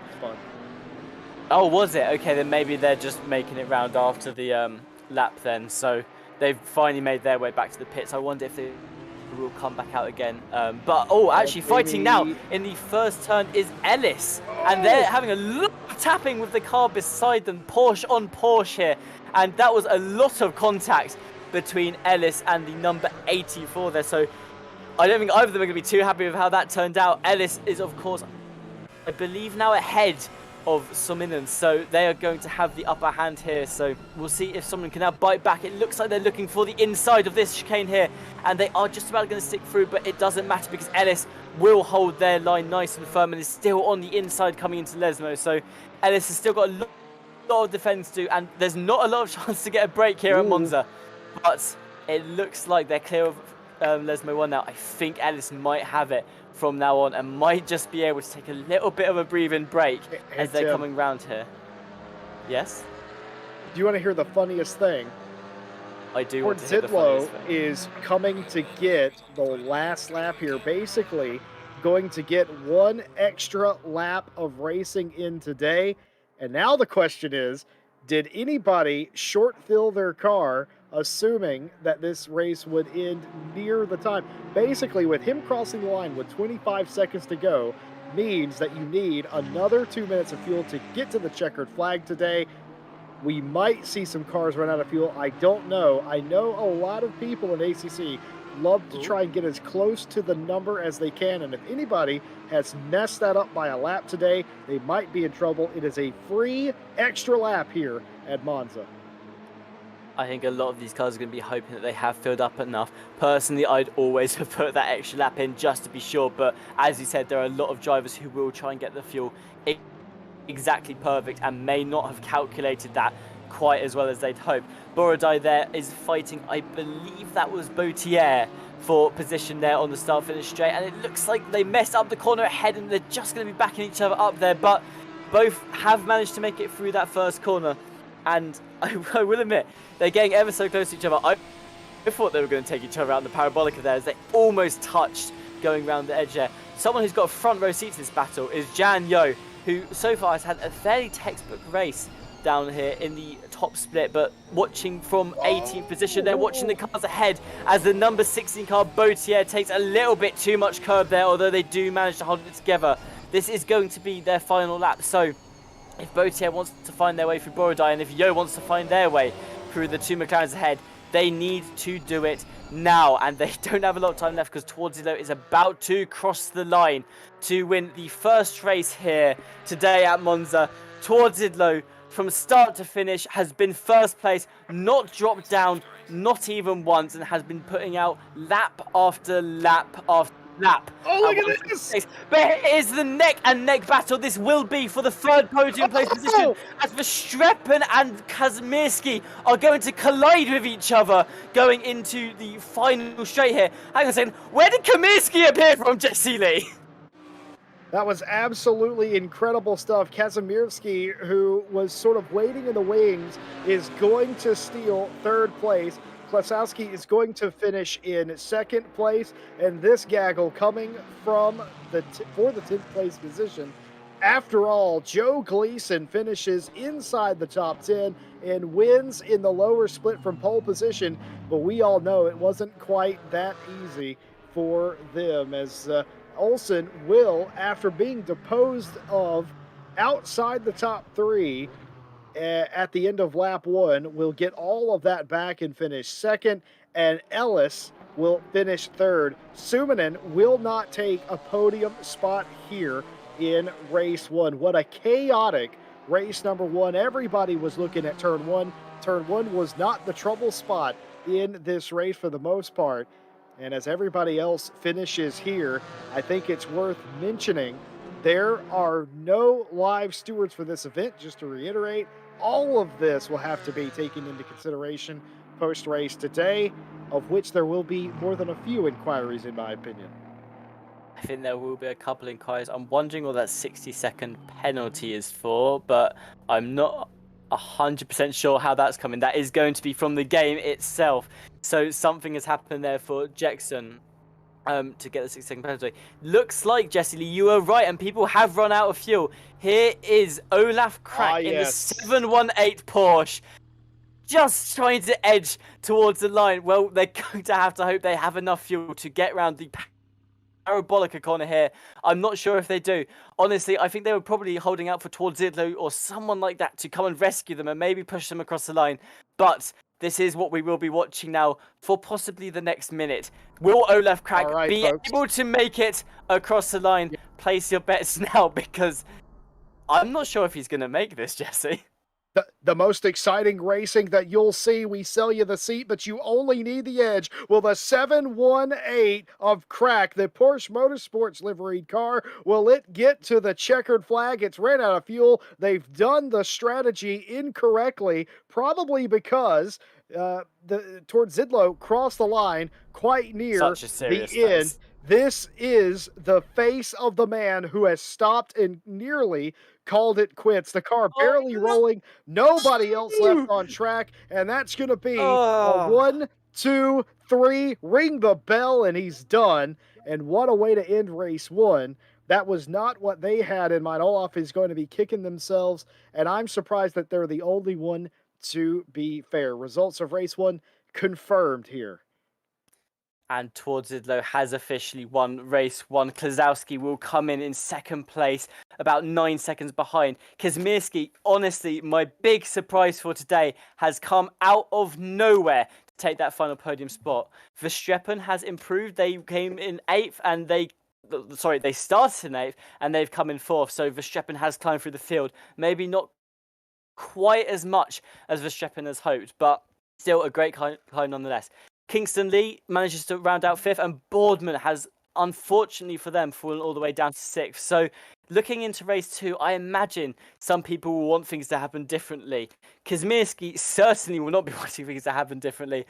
Oh, was it? Okay, then maybe they're just making it round after the lap then. So they've finally made their way back to the pits. I wonder if they will come back out again. But, actually fighting now in the first turn is Ellis. And they're having a lot of tapping with the car beside them. Porsche on Porsche here. And that was a lot of contact between Ellis and the number 84 there. So I don't think either of them are going to be too happy with how that turned out. Ellis is, of course, I believe now ahead of Sominen, so they are going to have the upper hand here. So we'll see if someone can now bite back. It looks like they're looking for the inside of this chicane here, and they are just about going to stick through, but it doesn't matter because Ellis will hold their line nice and firm and is still on the inside coming into Lesmo. So Ellis has still got a lot of defense to do, and there's not a lot of chance to get a break here at Monza, but it looks like they're clear of Lesmo 1 now. I think Ellis might have it from now on and might just be able to take a little bit of a breathing break as they're coming round here. Yes? Do you want to hear the funniest thing? I do want to hear the funniest thing. Is coming to get the last lap here, basically going to get one extra lap of racing in today. And now the question is, did anybody short fill their car assuming that this race would end near the time? Basically, with him crossing the line with 25 seconds to go, means that you need another 2 minutes of fuel to get to the checkered flag today. We might see some cars run out of fuel. I don't know. I know a lot of people in ACC love to try and get as close to the number as they can, and if anybody has messed that up by a lap today, they might be in trouble. It is a free extra lap here at Monza. I think a lot of these cars are going to be hoping that they have filled up enough. Personally, I'd always have put that extra lap in just to be sure, but as you said, there are a lot of drivers who will try and get the fuel exactly perfect and may not have calculated that quite as well as they'd hope. Borodai there is fighting, I believe that was Bautier, for position there on the start-finish straight, and it looks like they messed up the corner ahead and they're just going to be backing each other up there, but both have managed to make it through that first corner. And I will admit, they're getting ever so close to each other. I thought they were going to take each other out in the Parabolica there as they almost touched going around the edge there. Someone who's got a front row seat to this battle is Jan Yo, who so far has had a fairly textbook race down here in the top split, but watching from 18th position, they're watching the cars ahead as the number 16 car Bautier takes a little bit too much curb there, although they do manage to hold it together. This is going to be their final lap, so if Bautier wants to find their way through Borodai and if Yo wants to find their way through the two McLarens ahead, they need to do it now, and they don't have a lot of time left because Towardzilo is about to cross the line to win the first race here today at Monza. Towardzilo, from start to finish, has been first place, not dropped down, not even once, and has been putting out lap after lap after lap. Oh, look at this! But it is the neck and neck battle. This will be for the third podium place position, as Verstappen and Kazmirski are going to collide with each other going into the final straight here. Hang on a second. Where did Kazmirski appear from, Jesse Lee? That was absolutely incredible stuff. Kazimierski, who was sort of waiting in the wings, is going to steal third place. Klosowski is going to finish in second place, and this gaggle coming from for the 10th place position. After all, Joe Gleason finishes inside the top 10 and wins in the lower split from pole position, but we all know it wasn't quite that easy for them, as Olsen will, after being deposed of outside the top 3 at the end of lap 1, will get all of that back and finish second, and Ellis will finish third. Suominen will not take a podium spot here in race 1. What a chaotic race number 1. Everybody was looking at turn 1. Turn 1 was not the trouble spot in this race for the most part. And as everybody else finishes here, I think it's worth mentioning there are no live stewards for this event. Just to reiterate, all of this will have to be taken into consideration post-race today, of which there will be more than a few inquiries, in my opinion. I think there will be a couple inquiries. I'm wondering what that 60-second penalty is for, but I'm not 100% sure how that's coming. That is going to be from the game itself. So something has happened there for Jackson to get the 60-second penalty. Looks like, Jesse Lee, you were right, and people have run out of fuel. Here is Olaf Krak in the 718 Porsche, just trying to edge towards the line. Well, they're going to have to hope they have enough fuel to get around the parabolic corner here. I'm not sure if they do. Honestly, I think they were probably holding out for Zidlo or someone like that to come and rescue them and maybe push them across the line. But this is what we will be watching now for possibly the next minute. Will Olaf Krak be able to make it across the line? Yeah. Place your bets now, because I'm not sure if he's going to make this, Jesse. The most exciting racing that you'll see. We sell you the seat, but you only need the edge. Will the 718 of Krak, the Porsche Motorsports liveried car, will it get to the checkered flag? It's ran out of fuel. They've done the strategy incorrectly, probably because towards Zidlo crossed the line quite near the end. This is the face of the man who has stopped and nearly called it quits. The car barely rolling, nobody else left on track, and that's going to be a 1, 2, 3, ring the bell, and he's done. And what a way to end race 1. That was not what they had in mind. Olaf is going to be kicking themselves, and I'm surprised that they're the only one to be fair. Results of race 1 confirmed here. And Zidlo has officially won race 1. Klosowski will come in second place, about 9 seconds behind. Kazmirski, honestly, my big surprise for today, has come out of nowhere to take that final podium spot. Verstappen has improved. They came in 8th and they started in 8th and they've come in 4th. So Verstappen has climbed through the field. Maybe not quite as much as Verstappen has hoped, but still a great climb nonetheless. Kingston Lee manages to round out 5th, and Boardman has, unfortunately for them, fallen all the way down to 6th. So looking into race 2, I imagine some people will want things to happen differently. Kazmirski certainly will not be wanting things to happen differently.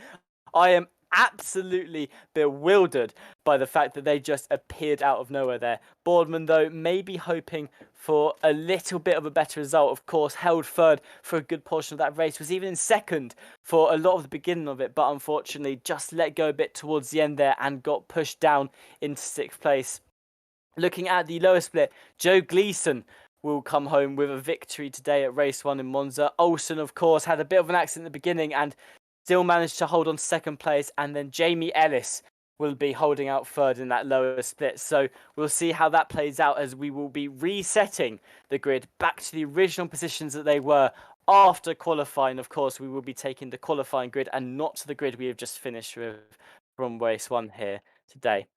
I am absolutely bewildered by the fact that they just appeared out of nowhere there. Boardman, though, may be hoping for a little bit of a better result. Of course, held third for a good portion of that race, was even in second for a lot of the beginning of it, but unfortunately just let go a bit towards the end there and got pushed down into 6th place. Looking at the lower split, Joe Gleason will come home with a victory today at race 1 in Monza. Olsen, of course, had a bit of an accident at the beginning and still managed to hold on to 2nd place, and then Jamie Ellis will be holding out 3rd in that lower split. So we'll see how that plays out, as we will be resetting the grid back to the original positions that they were after qualifying. Of course, we will be taking the qualifying grid and not the grid we have just finished with from race 1 here today.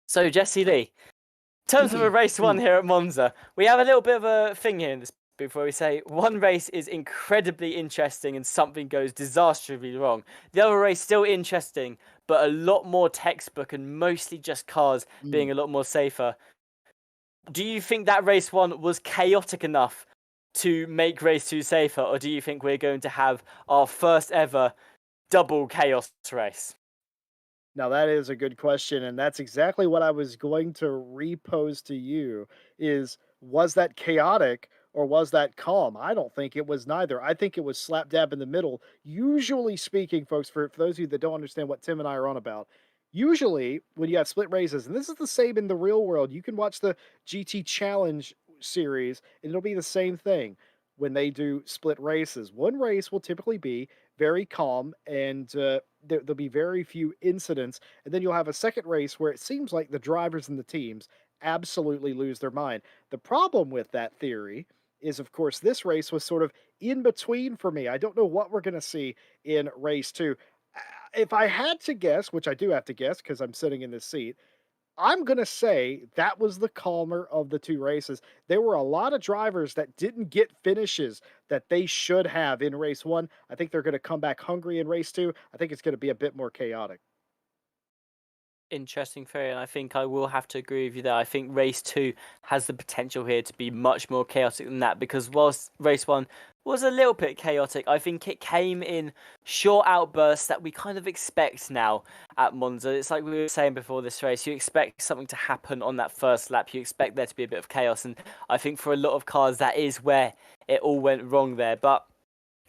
So Jesse Lee, in terms of a race 1 here at Monza, we have a little bit of a thing here in this before we say one race is incredibly interesting and something goes disastrously wrong. The other race still interesting, but a lot more textbook and mostly just cars Mm. being a lot more safer. Do you think that race 1 was chaotic enough to make race 2 safer, or do you think we're going to have our first ever double chaos race? Now that is a good question, and that's exactly what I was going to repose to you is, was that chaotic or was that calm? I don't think it was neither. I think it was slap dab in the middle. Usually speaking, folks, for those of you that don't understand what Tim and I are on about, usually when you have split races, and this is the same in the real world, you can watch the GT Challenge series, and it'll be the same thing when they do split races. One race will typically be very calm and there'll be very few incidents. And then you'll have a second race where it seems like the drivers and the teams absolutely lose their mind. The problem with that theory is, of course, this race was sort of in between for me. I don't know what we're going to see in race two. If I had to guess, which I do have to guess because I'm sitting in this seat, I'm going to say that was the calmer of the two races. There were a lot of drivers that didn't get finishes that they should have in race one. I think they're going to come back hungry in race two. I think it's going to be a bit more chaotic. Interesting theory, and I think I will have to agree with you there. I think race 2 has the potential here to be much more chaotic than that, because whilst race 1 was a little bit chaotic, I think it came in short outbursts that we kind of expect now at Monza. It's like we were saying before this race, you expect something to happen on that first lap, you expect there to be a bit of chaos, and I think for a lot of cars that is where it all went wrong there. But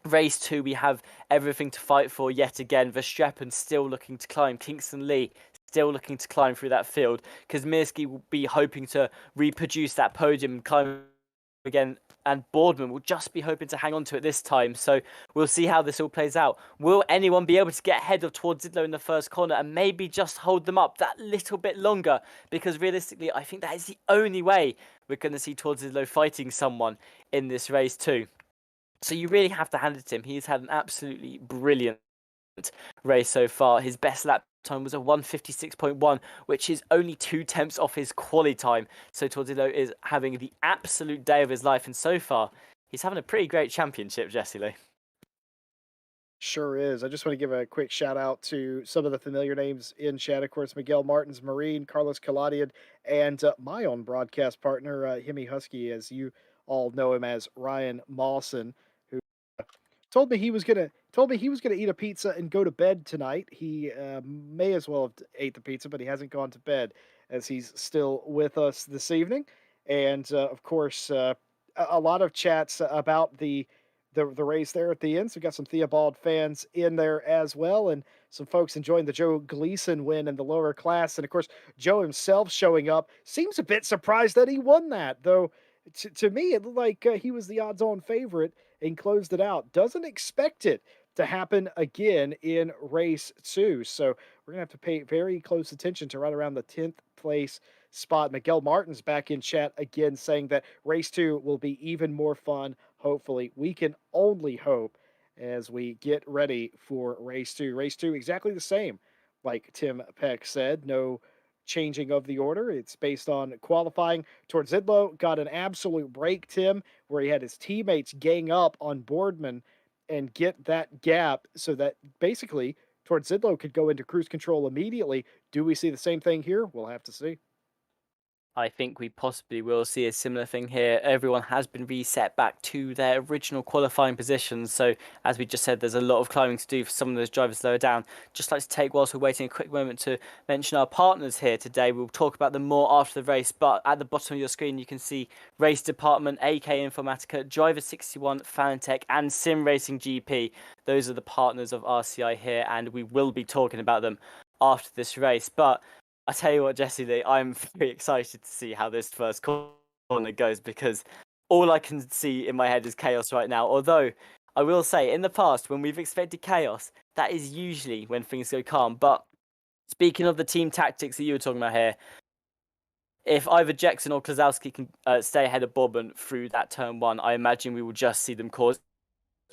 race 2, we have everything to fight for yet again. Verstappen still looking to climb. Kingston Lee still looking to climb through that field. Kazmirski will be hoping to reproduce that podium and climb again. And Boardman will just be hoping to hang on to it this time. So we'll see how this all plays out. Will anyone be able to get ahead of towards Zidlow in the first corner and maybe just hold them up that little bit longer? Because realistically, I think that is the only way we're going to see towards Zidlow fighting someone in this race too. So you really have to hand it to him. He's had an absolutely brilliant race so far. His best lap time was a 1:56.1, which is only 2 tenths off his quali time. So Tordillo is having the absolute day of his life, and so far, he's having a pretty great championship, Jesse Lee. Sure is. I just want to give a quick shout out to some of the familiar names in chat. Of course, Miguel Martins, Marine, Carlos Caladian, and my own broadcast partner, Himi Husky, as you all know him as Ryan Mawson, who told me he was gonna eat a pizza and go to bed tonight. He may as well have ate the pizza, but he hasn't gone to bed as he's still with us this evening. And of course, a lot of chats about the race there at the end. So we got some Theobald fans in there as well, and some folks enjoying the Joe Gleason win in the lower class. And of course, Joe himself showing up seems a bit surprised that he won that, though. To me, it looked like he was the odds-on favorite and closed it out. Doesn't expect it to happen again in race two. So we're gonna have to pay very close attention to right around the 10th place spot. Miguel Martin's back in chat again saying that race two will be even more fun. Hopefully, we can only hope as we get ready for race two. Race two, exactly the same, like Tim Peck said. No changing of the order. It's based on qualifying. Towards Zidlow got an absolute break, Tim, where he had his teammates gang up on Boardman and get that gap so that basically towards Zidlow could go into cruise control immediately. Do we see the same thing here? We'll have to see. I think we possibly will see a similar thing here. Everyone has been reset back to their original qualifying positions. So, as we just said, there's a lot of climbing to do for some of those drivers lower down. Just like to take, whilst we're waiting, a quick moment to mention our partners here today. We'll talk about them more after the race, but at the bottom of your screen, you can see Race Department, AK Informatica, Driver 61, Fanatec, and Sim Racing GP. Those are the partners of RCI here, and we will be talking about them after this race. But I tell you what, Jesse Lee, I'm very excited to see how this first corner goes, because all I can see in my head is chaos right now. Although I will say, in the past, when we've expected chaos, that is usually when things go calm. But speaking of the team tactics that you were talking about here, if either Jackson or Klazowski can stay ahead of Bobbin through that turn one, I imagine we will just see them cause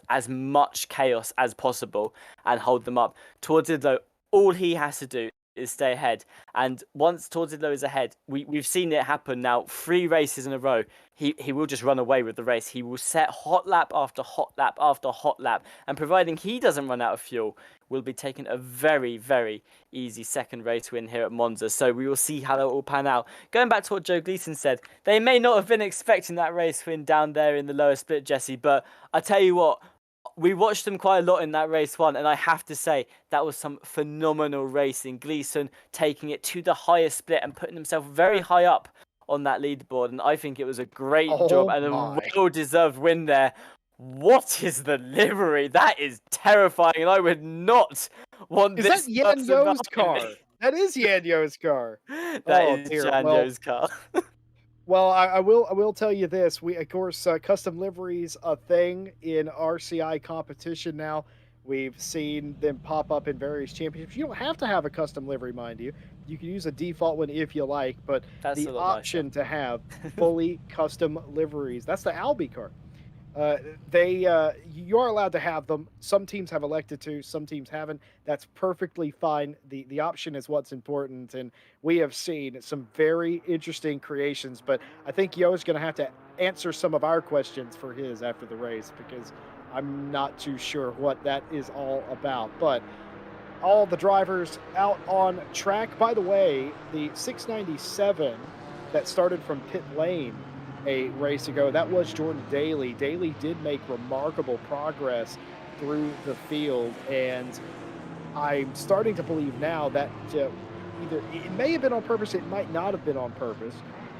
as much chaos as possible and hold them up. Towards it, though, all he has to do is stay ahead. And once Torzidlo is ahead, we've seen it happen now 3 races in a row. He will just run away with the race. He will set hot lap after hot lap after hot lap. And providing he doesn't run out of fuel, will be taking a very, very easy second race win here at Monza. So we will see how that will pan out. Going back to what Joe Gleason said, they may not have been expecting that race win down there in the lower split, Jesse, but I tell you what, we watched them quite a lot in that race one, and I have to say that was some phenomenal racing. Gleason taking it to the highest split and putting himself very high up on that leaderboard, and I think it was a great job Oh and a my. well-deserved win there. What is the livery? That is terrifying, and I would not want Is that this Yan person Yo's behind car? me. That is Yan Yo's car. That Oh is dear. Well, Janjo's car. I will tell you this. We of course custom liveries a thing in RCI competition now. We've seen them pop up in various championships. You don't have to have a custom livery, mind you. You can use a default one if you like, but That's the a lot nicer. option to have fully custom liveries. That's the Albi car. You are allowed to have them. Some teams have elected to, some teams haven't. That's perfectly fine. The option is what's important, and we have seen some very interesting creations. But I think Yo is going to have to answer some of our questions for his after the race because I'm not too sure what that is all about. But all the drivers out on track. By the way, the 697 that started from pit lane a race ago, that was Jordan Daly. Daly did make remarkable progress through the field, and I'm starting to believe now that either it may have been on purpose, it might not have been on purpose,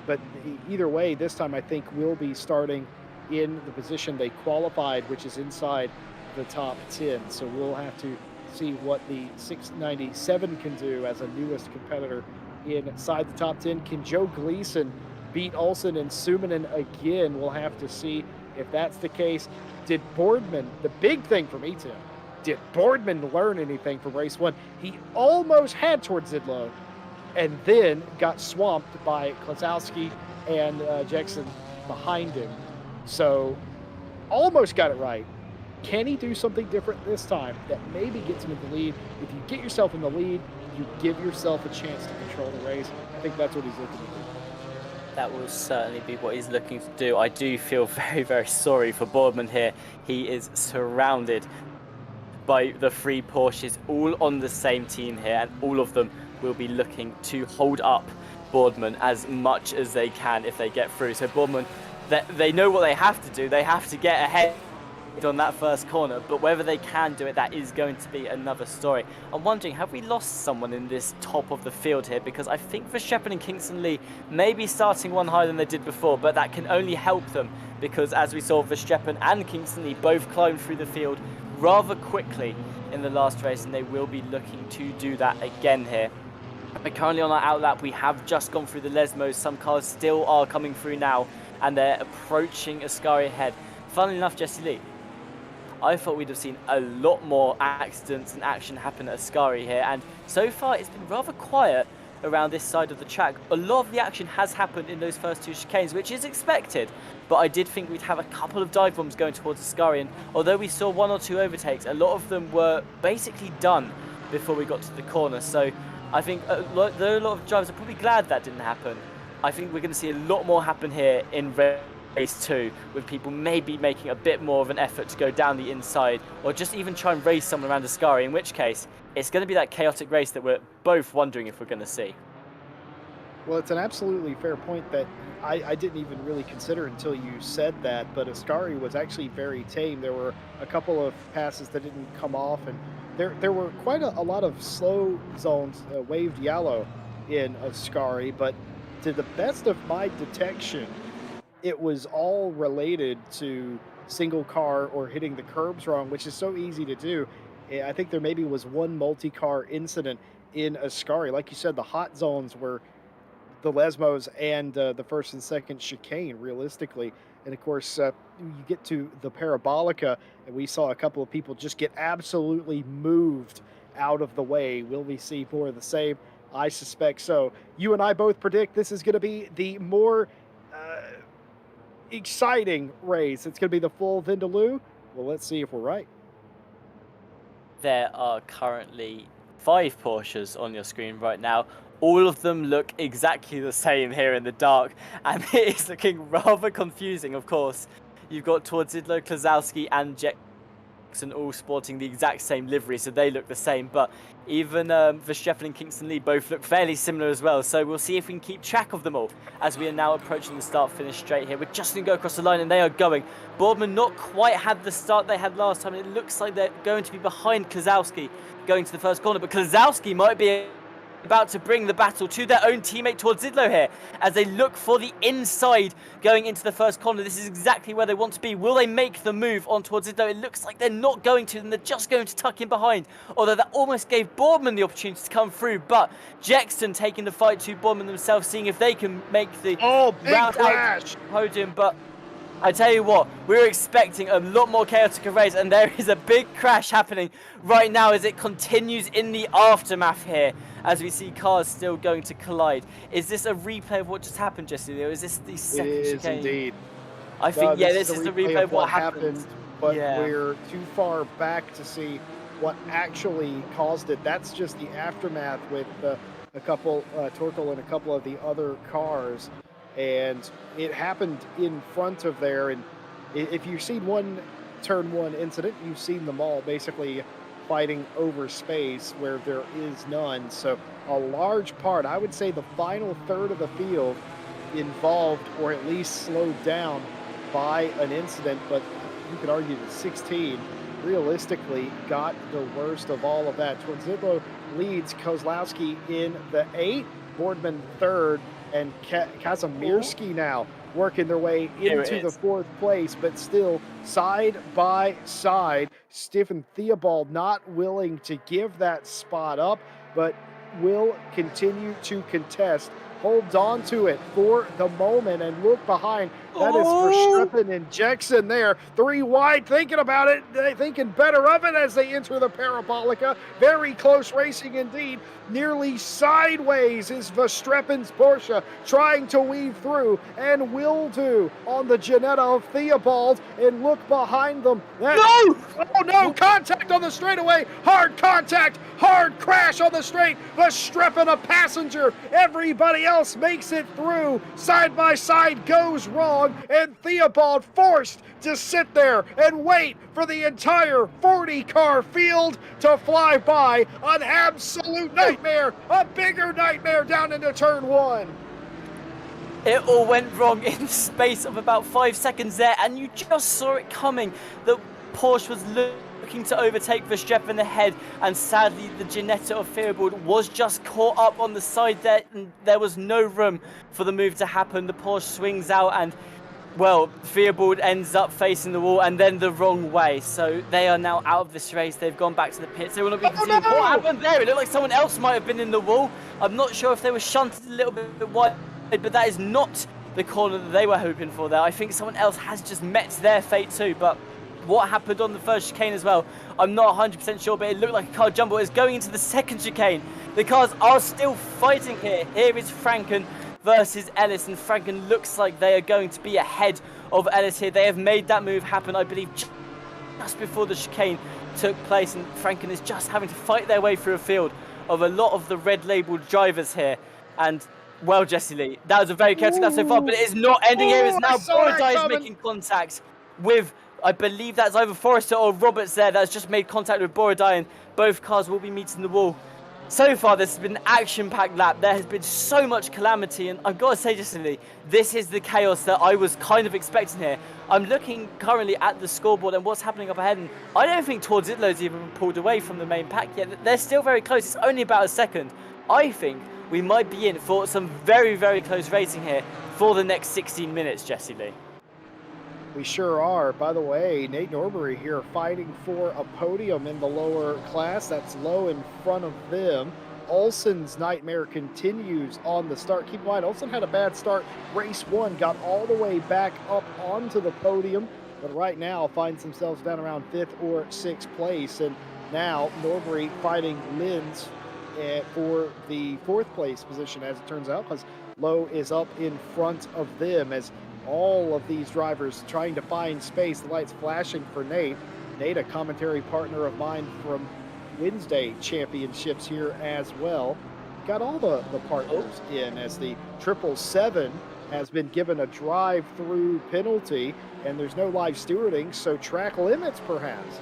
but either way, this time I think we'll be starting in the position they qualified, which is inside the top 10. So we'll have to see what the 697 can do as a newest competitor inside the top 10. Can Joe Gleason beat Olsen and Suminen again? We'll have to see if that's the case. Did Boardman, the big thing for me, Tim, did Boardman learn anything from race one? He almost had Torzidlo and then got swamped by Klosowski and Jackson behind him. So almost got it right. Can he do something different this time that maybe gets him in the lead? If you get yourself in the lead, you give yourself a chance to control the race. I think that's what he's looking to do. That will certainly be what he's looking to do. I do feel very, very sorry for Boardman here. He is surrounded by the 3 Porsches, all on the same team here, and all of them will be looking to hold up Boardman as much as they can if they get through. So Boardman, they know what they have to do. They have to get ahead on that first corner, but whether they can do it, that is going to be another story. I'm wondering, have we lost someone in this top of the field here? Because I think Verstappen and Kingston Lee may be starting one higher than they did before, but that can only help them because, as we saw, Verstappen and Kingston Lee both climbed through the field rather quickly in the last race, and they will be looking to do that again here. But currently on our outlap, we have just gone through the Lesmos. Some cars still are coming through now, and they're approaching Ascari ahead. Funnily enough, Jesse Lee, I thought we'd have seen a lot more accidents and action happen at Ascari here, and so far it's been rather quiet around this side of the track. A lot of the action has happened in those first 2 chicanes, which is expected, but I did think we'd have a couple of dive bombs going towards Ascari, and although we saw 1 or 2 overtakes, a lot of them were basically done before we got to the corner. So I think a lot of drivers are probably glad that didn't happen. I think we're going to see a lot more happen here in race 2, with people maybe making a bit more of an effort to go down the inside, or just even try and race someone around Ascari, in which case it's going to be that chaotic race that we're both wondering if we're going to see. Well, it's an absolutely fair point that I didn't even really consider until you said that, but Ascari was actually very tame. There were a couple of passes that didn't come off, and there were quite a lot of slow zones, waved yellow in Ascari, but to the best of my detection, it was all related to single car or hitting the curbs wrong, which is so easy to do. I think there maybe was 1 multi-car incident in Ascari. Like you said, the hot zones were the Lesmos and the first and second chicane, realistically. And of course, you get to the Parabolica, and we saw a couple of people just get absolutely moved out of the way. Will we see more of the same? I suspect so. You and I both predict this is going to be the more exciting race. It's going to be the full Vindaloo. Well, let's see if we're right. There are currently 5 Porsches on your screen right now. All of them look exactly the same here in the dark, and it is looking rather confusing, of course. You've got Twardidlo, Klazowski, and Jackson all sporting the exact same livery, so they look the same, but even Verstappen and Kingston Lee both look fairly similar as well, so we'll see if we can keep track of them all as we are now approaching the start-finish straight here. We're just going to go across the line, and they are going. Boardman not quite had the start they had last time, and it looks like they're going to be behind Klazowski going to the first corner, but Klazowski might be about to bring the battle to their own teammate Twardidlo here as they look for the inside going into the first corner. This is exactly where they want to be. Will they make the move on Twardidlo? It looks like they're not going to, and they're just going to tuck in behind, although that almost gave Boardman the opportunity to come through, but Jexton taking the fight to Boardman themselves, seeing if they can make the round out podium. But I tell you what, we were expecting a lot more chaotic of race, and there is a big crash happening right now as it continues in the aftermath here, as we see cars still going to collide. Is this a replay of what just happened, Jesse, or is this the second chicane? It is indeed. I think, yeah, this is the replay of what happened. But we're too far back to see what actually caused it. That's just the aftermath with a couple, Torkel and a couple of the other cars. And it happened in front of there. And if you've seen one turn one incident, you've seen them all basically fighting over space where there is none. So a large part, I would say the final third of the field involved or at least slowed down by an incident, but you could argue that 16 realistically got the worst of all of that. Twardidlo leads Kozlowski in the 8th, Boardman 3rd, and Kazimirski now working their way into the 4th place, but still side by side. Stephen Theobald not willing to give that spot up, but will continue to contest. Holds on to it for the moment and look behind. That is Verstappen and Jackson there. 3 wide, thinking about it. They're thinking better of it as they enter the Parabolica. Very close racing indeed. Nearly sideways is Verstappen's Porsche trying to weave through and will do on the Ginetta of Theobald. And look behind them. No! Oh no! Contact on the straightaway. Hard contact. Hard crash on the straight. Verstappen a passenger. Everybody else makes it through. Side by side goes wrong. And Theobald forced to sit there and wait for the entire 40-car field to fly by. An absolute nightmare, a bigger nightmare down into turn 1. It all went wrong in the space of about 5 seconds there, and you just saw it coming. The Porsche was looking to overtake Verstappen ahead, and sadly the Ginetta of Theobald was just caught up on the side there, and there was no room for the move to happen. The Porsche swings out, and well, Theobald ends up facing the wall and then the wrong way. So they are now out of this race. They've gone back to the pits. They will not be continuing. What happened there? It looked like someone else might have been in the wall. I'm not sure if they were shunted a little bit wide, but that is not the corner that they were hoping for there. I think someone else has just met their fate too. But what happened on the first chicane as well, I'm not 100% sure, but it looked like a car jumble is going into the second chicane. The cars are still fighting here. Here is Franken versus Ellis, and Franken looks like they are going to be ahead of Ellis here. They have made that move happen, I believe, just before the chicane took place, and Franken is just having to fight their way through a field of a lot of the red-labelled drivers here. And, well, Jesse Lee, that was a very chaotic lap so far, but it is not ending here. It's now Borodai is making contact with, I believe that's either Forrester or Roberts there that's just made contact with Borodai, and both cars will be meeting the wall. So far, this has been an action-packed lap. There has been so much calamity, and I've got to say, Justin Lee, this is the chaos that I was kind of expecting here. I'm looking currently at the scoreboard and what's happening up ahead, and I don't think Twardidlo's even pulled away from the main pack yet. They're still very close. It's only about a second. I think we might be in for some very, very close racing here for the next 16 minutes, Jesse Lee. We sure are. By the way, Nate Norbury here fighting for a podium in the lower class. That's low in front of them. Olsen's nightmare continues on the start. Keep in mind, Olsen had a bad start. Race 1 got all the way back up onto the podium, but right now finds themselves down around 5th or 6th place. And now Norbury fighting Linz for the 4th place position, as it turns out, because Lowe is up in front of them as all of these drivers trying to find space. The lights flashing for Nate. Nate, a commentary partner of mine from Wednesday championships here as well. Got all the partners in as the 777 has been given a drive-through penalty, and there's no live stewarding, so track limits perhaps.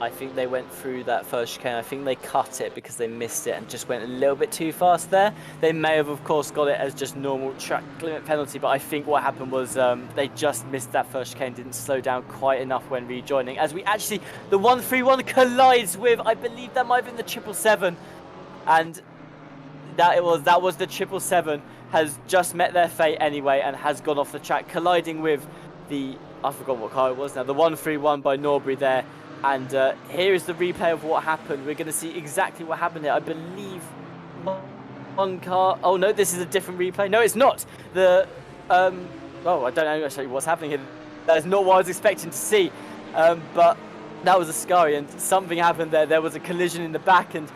I think they went through that first chicane. I think they cut it because they missed it and just went a little bit too fast there. They may have, of course, got it as just normal track limit penalty, but I think what happened was they just missed that first chicane, didn't slow down quite enough when rejoining. As we actually, the 131 collides with, I believe that might have been the 777, and that was the 777 has just met their fate anyway and has gone off the track, colliding with the, I forgot what car it was now, the 131 by Norbury there. And here is the replay of what happened. We're going to see exactly what happened here. I believe one car... Oh, no, this is a different replay. No, it's not. The... oh, I don't know actually what's happening here. That is not what I was expecting to see. But that was a scurry, and something happened there. There was a collision in the back, and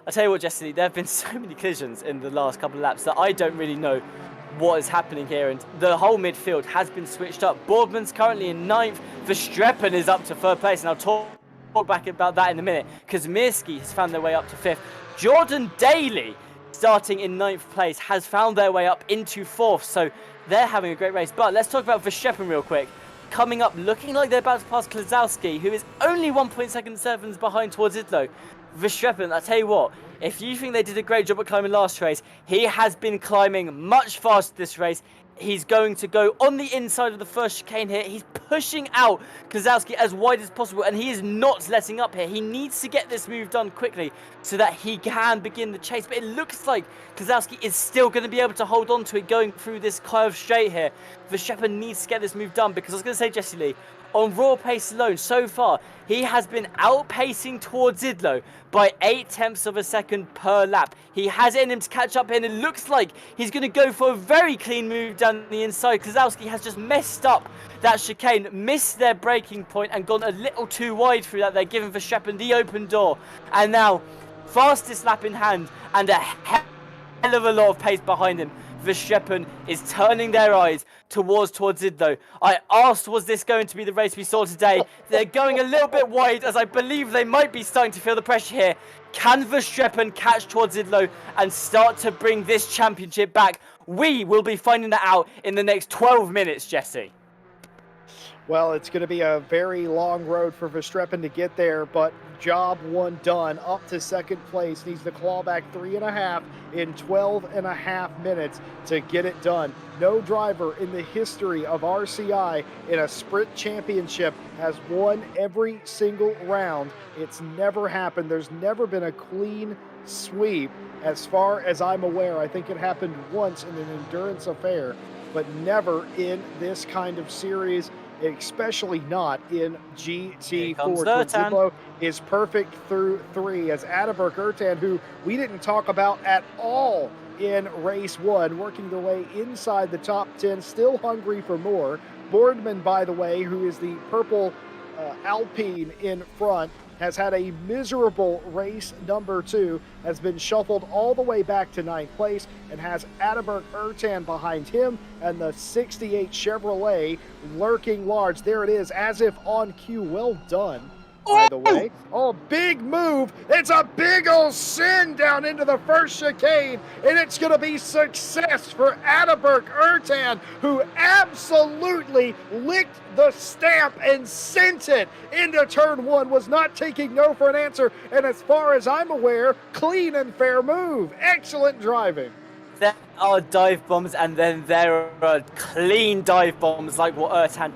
I tell you what, Jesse, there have been so many collisions in the last couple of laps that I don't really know what is happening here, and the whole midfield has been switched up. Boardman's currently in 9th. Verstappen is up to 3rd place, and I'll talk back about that in a minute. Kazmirski has found their way up to 5th. Jordan Daly, starting in 9th place, has found their way up into 4th, so they're having a great race. But let's talk about Verstappen real quick. Coming up, looking like they're about to pass Klazowski, who is only 1.2 seconds behind towards Idlo. Verstappen, I tell you what, if you think they did a great job at climbing last race, he has been climbing much faster this race. He's going to go on the inside of the first chicane here. He's pushing out Klazowski as wide as possible, and he is not letting up here. He needs to get this move done quickly so that he can begin the chase. But it looks like Klazowski is still going to be able to hold on to it going through this curve straight here. Verstappen needs to get this move done because I was going to say, Jesse Lee, on raw pace alone, so far, he has been outpacing towards Idlo by 0.8 of a second per lap. He has it in him to catch up here, and it looks like he's going to go for a very clean move down the inside. Klazowski has just messed up that chicane, missed their braking point, and gone a little too wide through that. They're giving Verstappen the open door. And now, fastest lap in hand, and a hell of a lot of pace behind him. Verstappen is turning their eyes towards Idlo. I asked, was this going to be the race we saw today? They're going a little bit wide, as I believe they might be starting to feel the pressure here. Can Verstappen catch Idlo and start to bring this championship back? We will be finding that out in the next 12 minutes, Jesse. Well, it's going to be a very long road for Verstappen to get there, but job one done. Up to 2nd place. Needs to claw back 3.5 in 12.5 minutes to get it done. No driver in the history of RCI in a sprint championship has won every single round. It's never happened. There's never been a clean sweep as far as I'm aware. I think it happened once in an endurance affair, but never in this kind of series, especially not in GT4. Zidlo is perfect through 3 as Adalbert Ertan, who we didn't talk about at all in race 1, working their way inside the top 10, still hungry for more. Boardman, by the way, who is the purple Alpine in front, has had a miserable race number 2, has been shuffled all the way back to 9th place, and has Adalbert Ertan behind him, and the 68 Chevrolet lurking large. There it is, as if on cue. Well done, by the way. Oh, big move. It's a big old send down into the first chicane, and it's going to be success for Adalbert Ertan, who absolutely licked the stamp and sent it into turn 1, was not taking no for an answer, and as far as I'm aware, clean and fair move. Excellent driving. There are dive bombs, and then there are clean dive bombs like what Ertan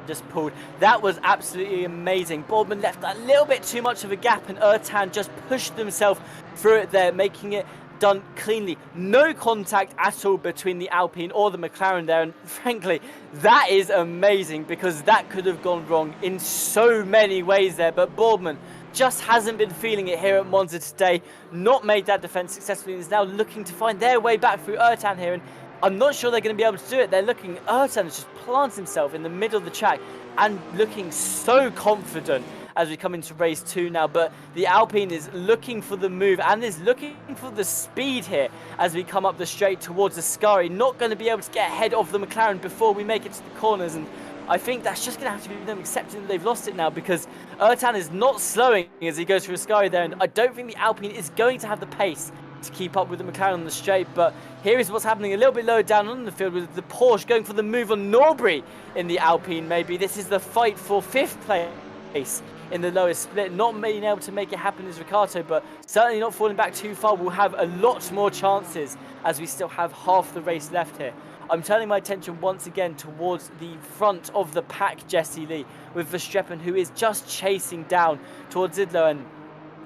just pulled. That was absolutely amazing. Boardman left a little bit too much of a gap, and Ertan just pushed himself through it there, making it done cleanly. No contact at all between the Alpine or the McLaren there, and frankly, that is amazing because that could have gone wrong in so many ways there, but Boardman just hasn't been feeling it here at Monza today, not made that defense successfully, and is now looking to find their way back through Ertan here, and I'm not sure they're going to be able to do it. They're looking, Ertan has just planted himself in the middle of the track and looking so confident as we come into race 2 now, but the Alpine is looking for the move and is looking for the speed here as we come up the straight towards the Ascari. Not going to be able to get ahead of the McLaren before we make it to the corners, and I think that's just going to have to be them accepting that they've lost it now, because Ertan is not slowing as he goes through Ascari there, and I don't think the Alpine is going to have the pace to keep up with the McLaren on the straight. But here is what's happening a little bit lower down on the field, with the Porsche going for the move on Norbury in the Alpine. Maybe this is the fight for 5th place in the lowest split. Not being able to make it happen is Ricciardo, but certainly not falling back too far. We'll have a lot more chances as we still have half the race left here. I'm turning my attention once again towards the front of the pack, Jesse Lee, with Verstappen, who is just chasing down towards Zidlo. And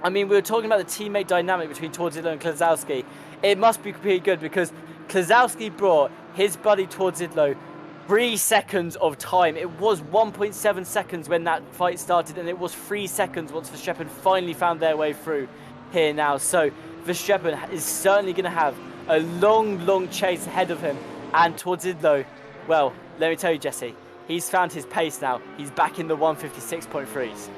I mean, we were talking about the teammate dynamic between Zidlo and Klazowski. It must be pretty good, because Klazowski brought his buddy Zidlo 3 seconds of time. It was 1.7 seconds when that fight started, and it was 3 seconds once Verstappen finally found their way through here now. So Verstappen is certainly going to have a long chase ahead of him. And Zidlo, well, let me tell you, Jesse, he's found his pace now. He's back in the 156.3s.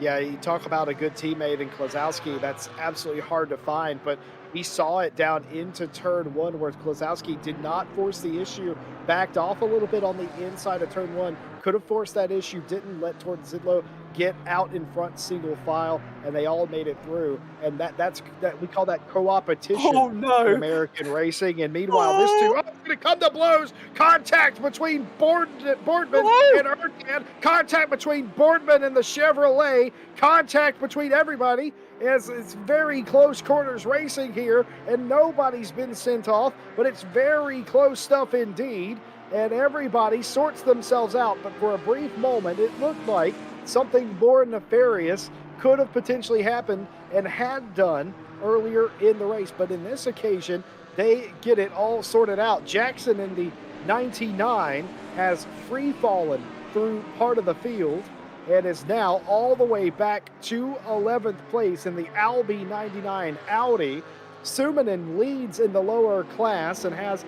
Yeah, you talk about a good teammate in Klazowski. That's absolutely hard to find, but we saw it down into turn 1 where Klazowski did not force the issue, backed off a little bit on the inside of turn 1, could have forced that issue, didn't let Zidlo get out in front single file, and they all made it through. And that's we call that co-opetition in American racing. And meanwhile, this two, it's going to come to blows. Contact between Boardman and Ertan. Contact between Boardman and the Chevrolet. Contact between everybody. It's very close quarters racing here, and nobody's been sent off, but it's very close stuff indeed. And everybody sorts themselves out, but for a brief moment, it looked like something more nefarious could have potentially happened and had done earlier in the race. But in this occasion, they get it all sorted out. Jackson in the 99 has free-fallen through part of the field and is now all the way back to 11th place in the Albi 99 Audi. Suominen leads in the lower class and has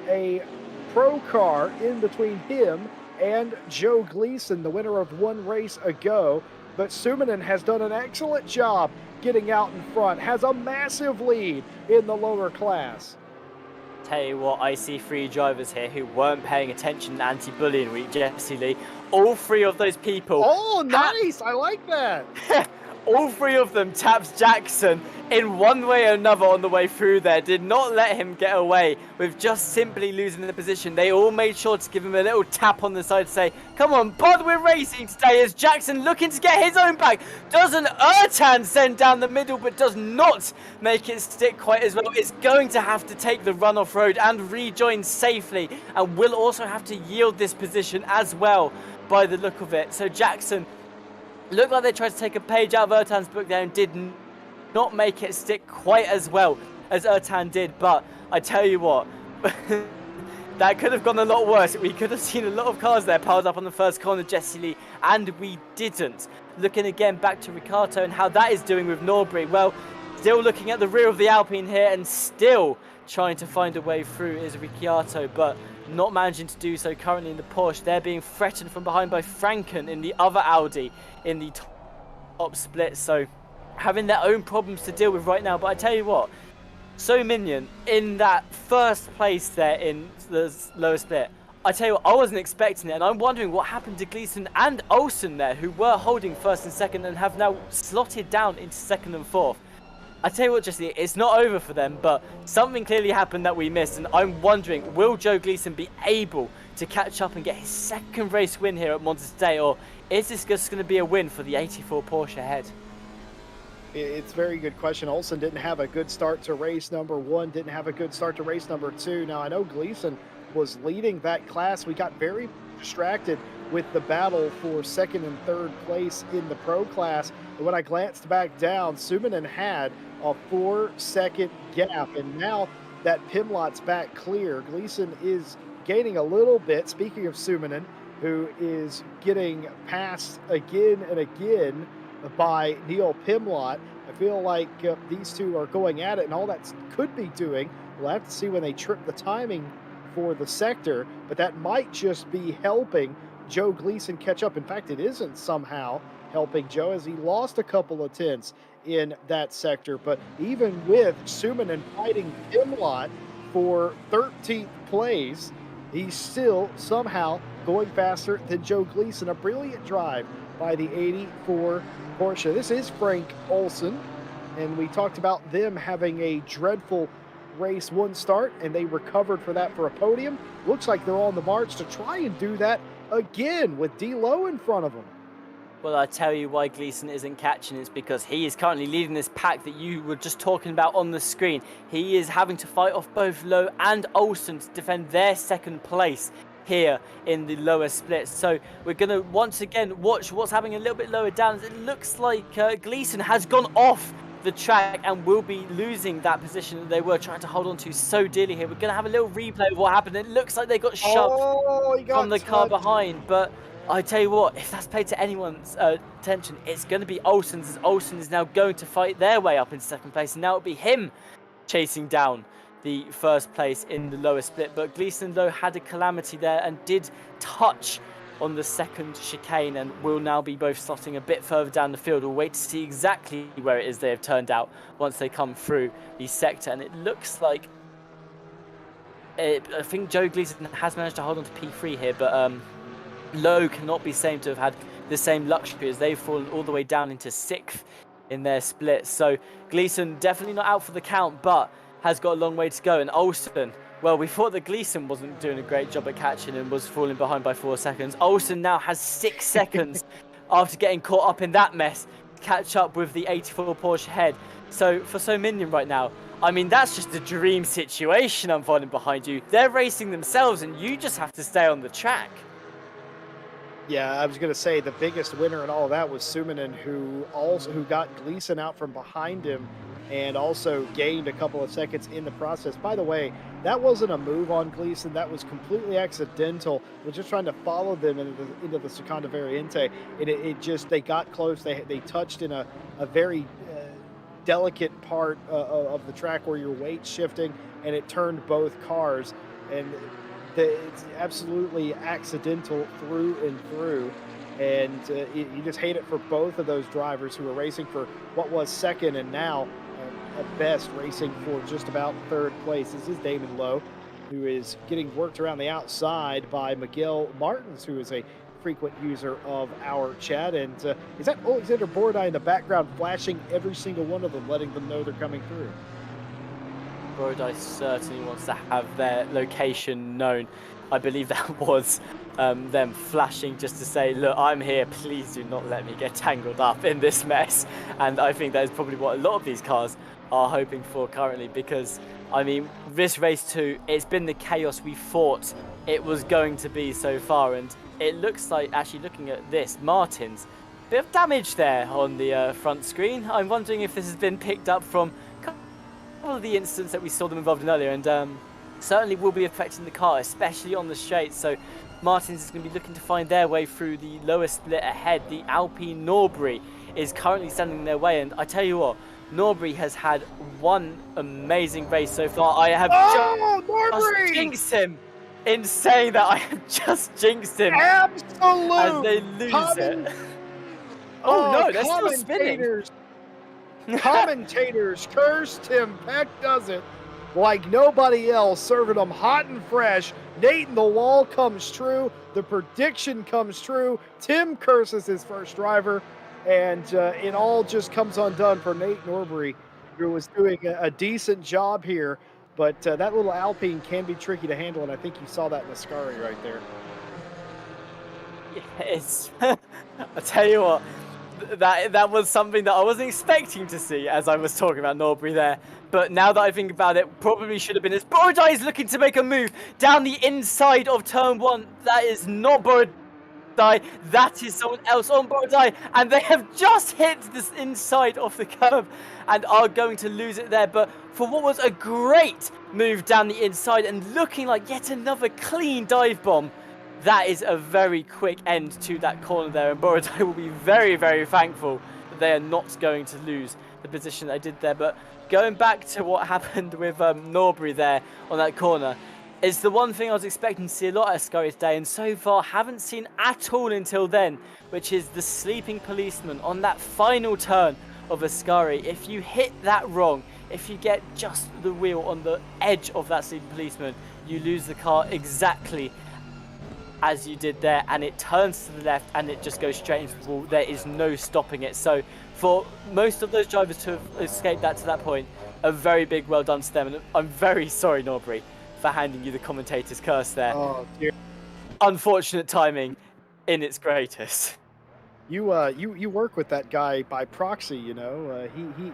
a pro car in between him and Joe Gleason, the winner of one race ago. But Suominen has done an excellent job getting out in front, has a massive lead in the lower class. Tell you what, I see 3 drivers here who weren't paying attention anti-bullying week, Jesse Lee. All 3 of those people... Oh, nice! I like that! All 3 of them taps Jackson in one way or another on the way through there. Did not let him get away with just simply losing the position. They all made sure to give him a little tap on the side to say, come on, bud, we're racing today, as Jackson looking to get his own back. Does an Ertan send down the middle, but does not make it stick quite as well. It's going to have to take the run off road and rejoin safely, and will also have to yield this position as well by the look of it. So Jackson looked like they tried to take a page out of Ertan's book there and did not make it stick quite as well as Ertan did. But I tell you what, that could have gone a lot worse. We could have seen a lot of cars there piled up on the first corner, Jesse Lee, and we didn't. Looking again back to Ricciardo and how that is doing with Norbury. Well, still looking at the rear of the Alpine here and still trying to find a way through is Ricciardo, but not managing to do so currently in the Porsche. They're being threatened from behind by Franken in the other Audi in the top split, so having their own problems to deal with right now. But I tell you what, Minion in that first place there in the lower split, I tell you what, I wasn't expecting it, and I'm wondering what happened to Gleason and Olsen there, who were holding first and second and have now slotted down into second and fourth. I tell you what, Jesse, it's not over for them, but something clearly happened that we missed, and I'm wondering, will Joe Gleason be able to catch up and get his second race win here at Monza today, or is this just going to be a win for the 84 Porsche ahead? It's a very good question. Olsen didn't have a good start to race number 1, didn't have a good start to race number 2. Now, I know Gleason was leading that class. We got very distracted with the battle for second and third place in the pro class. And when I glanced back down, Suominen had a 4-second gap, and now that Pimlot's back clear, Gleason is gaining a little bit. Speaking of Suominen, who is getting passed again and again by Neil Pimlott, I feel like these two are going at it, and all that could be doing, we'll have to see when they trip the timing for the sector, but that might just be helping Joe Gleason catch up. In fact, it isn't somehow helping Joe, as he lost a couple of tenths in that sector. But even with Suominen fighting Pimlott for 13th place, he still somehow going faster than Joe Gleason. A brilliant drive by the 84 Porsche. This is Frank Olsen, and we talked about them having a dreadful race one start, and they recovered for that for a podium. Looks like they're on the march to try and do that again with D-Low in front of them. Well, I tell you why Gleason isn't catching is because he is currently leading this pack that you were just talking about on the screen. He is having to fight off both Lowe and Olsen to defend their second place here in the lower splits. So we're going to once again watch what's happening a little bit lower down. It looks like Gleason has gone off the track and will be losing that position that they were trying to hold on to so dearly here. We're going to have a little replay of what happened. It looks like they got shoved from the car behind, but I tell you what, if that's paid to anyone's attention, it's going to be Olsen's, as Olsen is now going to fight their way up into second place, and now it'll be him chasing down the first place in the lower split. But Gleason, though, had a calamity there and did touch on the second chicane and will now be both slotting a bit further down the field. We'll wait to see exactly where it is they have turned out once they come through the sector, and it looks like I think Joe Gleason has managed to hold on to P3 here, but Lowe cannot be said to have had the same luxury as they've fallen all the way down into 6th in their split. So Gleason definitely not out for the count, but has got a long way to go. And Olsen, well, we thought that Gleason wasn't doing a great job at catching and was falling behind by 4 seconds. Olsen now has 6 seconds after getting caught up in that mess to catch up with the 84 Porsche head. So for So Minion right now, I mean, that's just a dream situation unfolding behind you. They're racing themselves and you just have to stay on the track. Yeah, I was going to say the biggest winner in all of that was Suminen, who got Gleason out from behind him and also gained a couple of seconds in the process. By the way, that wasn't a move on Gleason. That was completely accidental. We're just trying to follow them into the Seconda Variante, and it just, they got close. They touched in a very delicate part of the track where your weight's shifting, and it turned both cars. And it's absolutely accidental through and through, and you just hate it for both of those drivers who are racing for what was second and now at best racing for just about third place. This is Damon Lowe, who is getting worked around the outside by Miguel Martins, who is a frequent user of our chat. And is that Alexander Bourdais in the background flashing every single one of them, letting them know they're coming through? Bourdais certainly wants to have their location known. I believe that was them flashing just to say, look, I'm here, please do not let me get tangled up in this mess. And I think that is probably what a lot of these cars are hoping for currently, because, I mean, this race 2, it's been the chaos we thought it was going to be so far. And it looks like, actually looking at this, Martins, bit of damage there on the front screen. I'm wondering if this has been picked up from all of the incidents that we saw them involved in earlier, and certainly will be affecting the car, especially on the straight. So Martins is going to be looking to find their way through the lower split ahead. The Alpine Norbury is currently standing in their way, and I tell you what, Norbury has had one amazing race so far. I have just jinxed him in saying that. I have just jinxed him. Absolute as they lose it. Oh no, they're still spinning. Commentators curse Tim Peck does it like nobody else, serving them hot and fresh. Nate in the wall comes true. The prediction comes true. Tim curses his first driver, and it all just comes undone for Nate Norbury, who was doing a decent job here. But that little Alpine can be tricky to handle, and I think you saw that in the Ascari right there. Yes. I tell you what, that was something that I wasn't expecting to see as I was talking about Norbury there. But now that I think about it, probably should have been as Bourdais is looking to make a move down the inside of turn 1. That is not Bourdais. That is someone else on Bourdais. And they have just hit this inside of the curve and are going to lose it there. But for what was a great move down the inside and looking like yet another clean dive bomb, that is a very quick end to that corner there, and Bourdais will be very, very thankful that they are not going to lose the position they did there. But going back to what happened with Norbury there on that corner, it's the one thing I was expecting to see a lot at Ascari today, and so far haven't seen at all until then, which is the sleeping policeman on that final turn of Ascari. If you hit that wrong, if you get just the wheel on the edge of that sleeping policeman, you lose the car exactly as you did there, and it turns to the left and it just goes straight into the wall. There is no stopping it. So for most of those drivers to have escaped that to that point, a very big well done to them. And I'm very sorry, Norbury, for handing you the commentator's curse there. Oh, dear. Unfortunate timing in its greatest. You work with that guy by proxy, you know.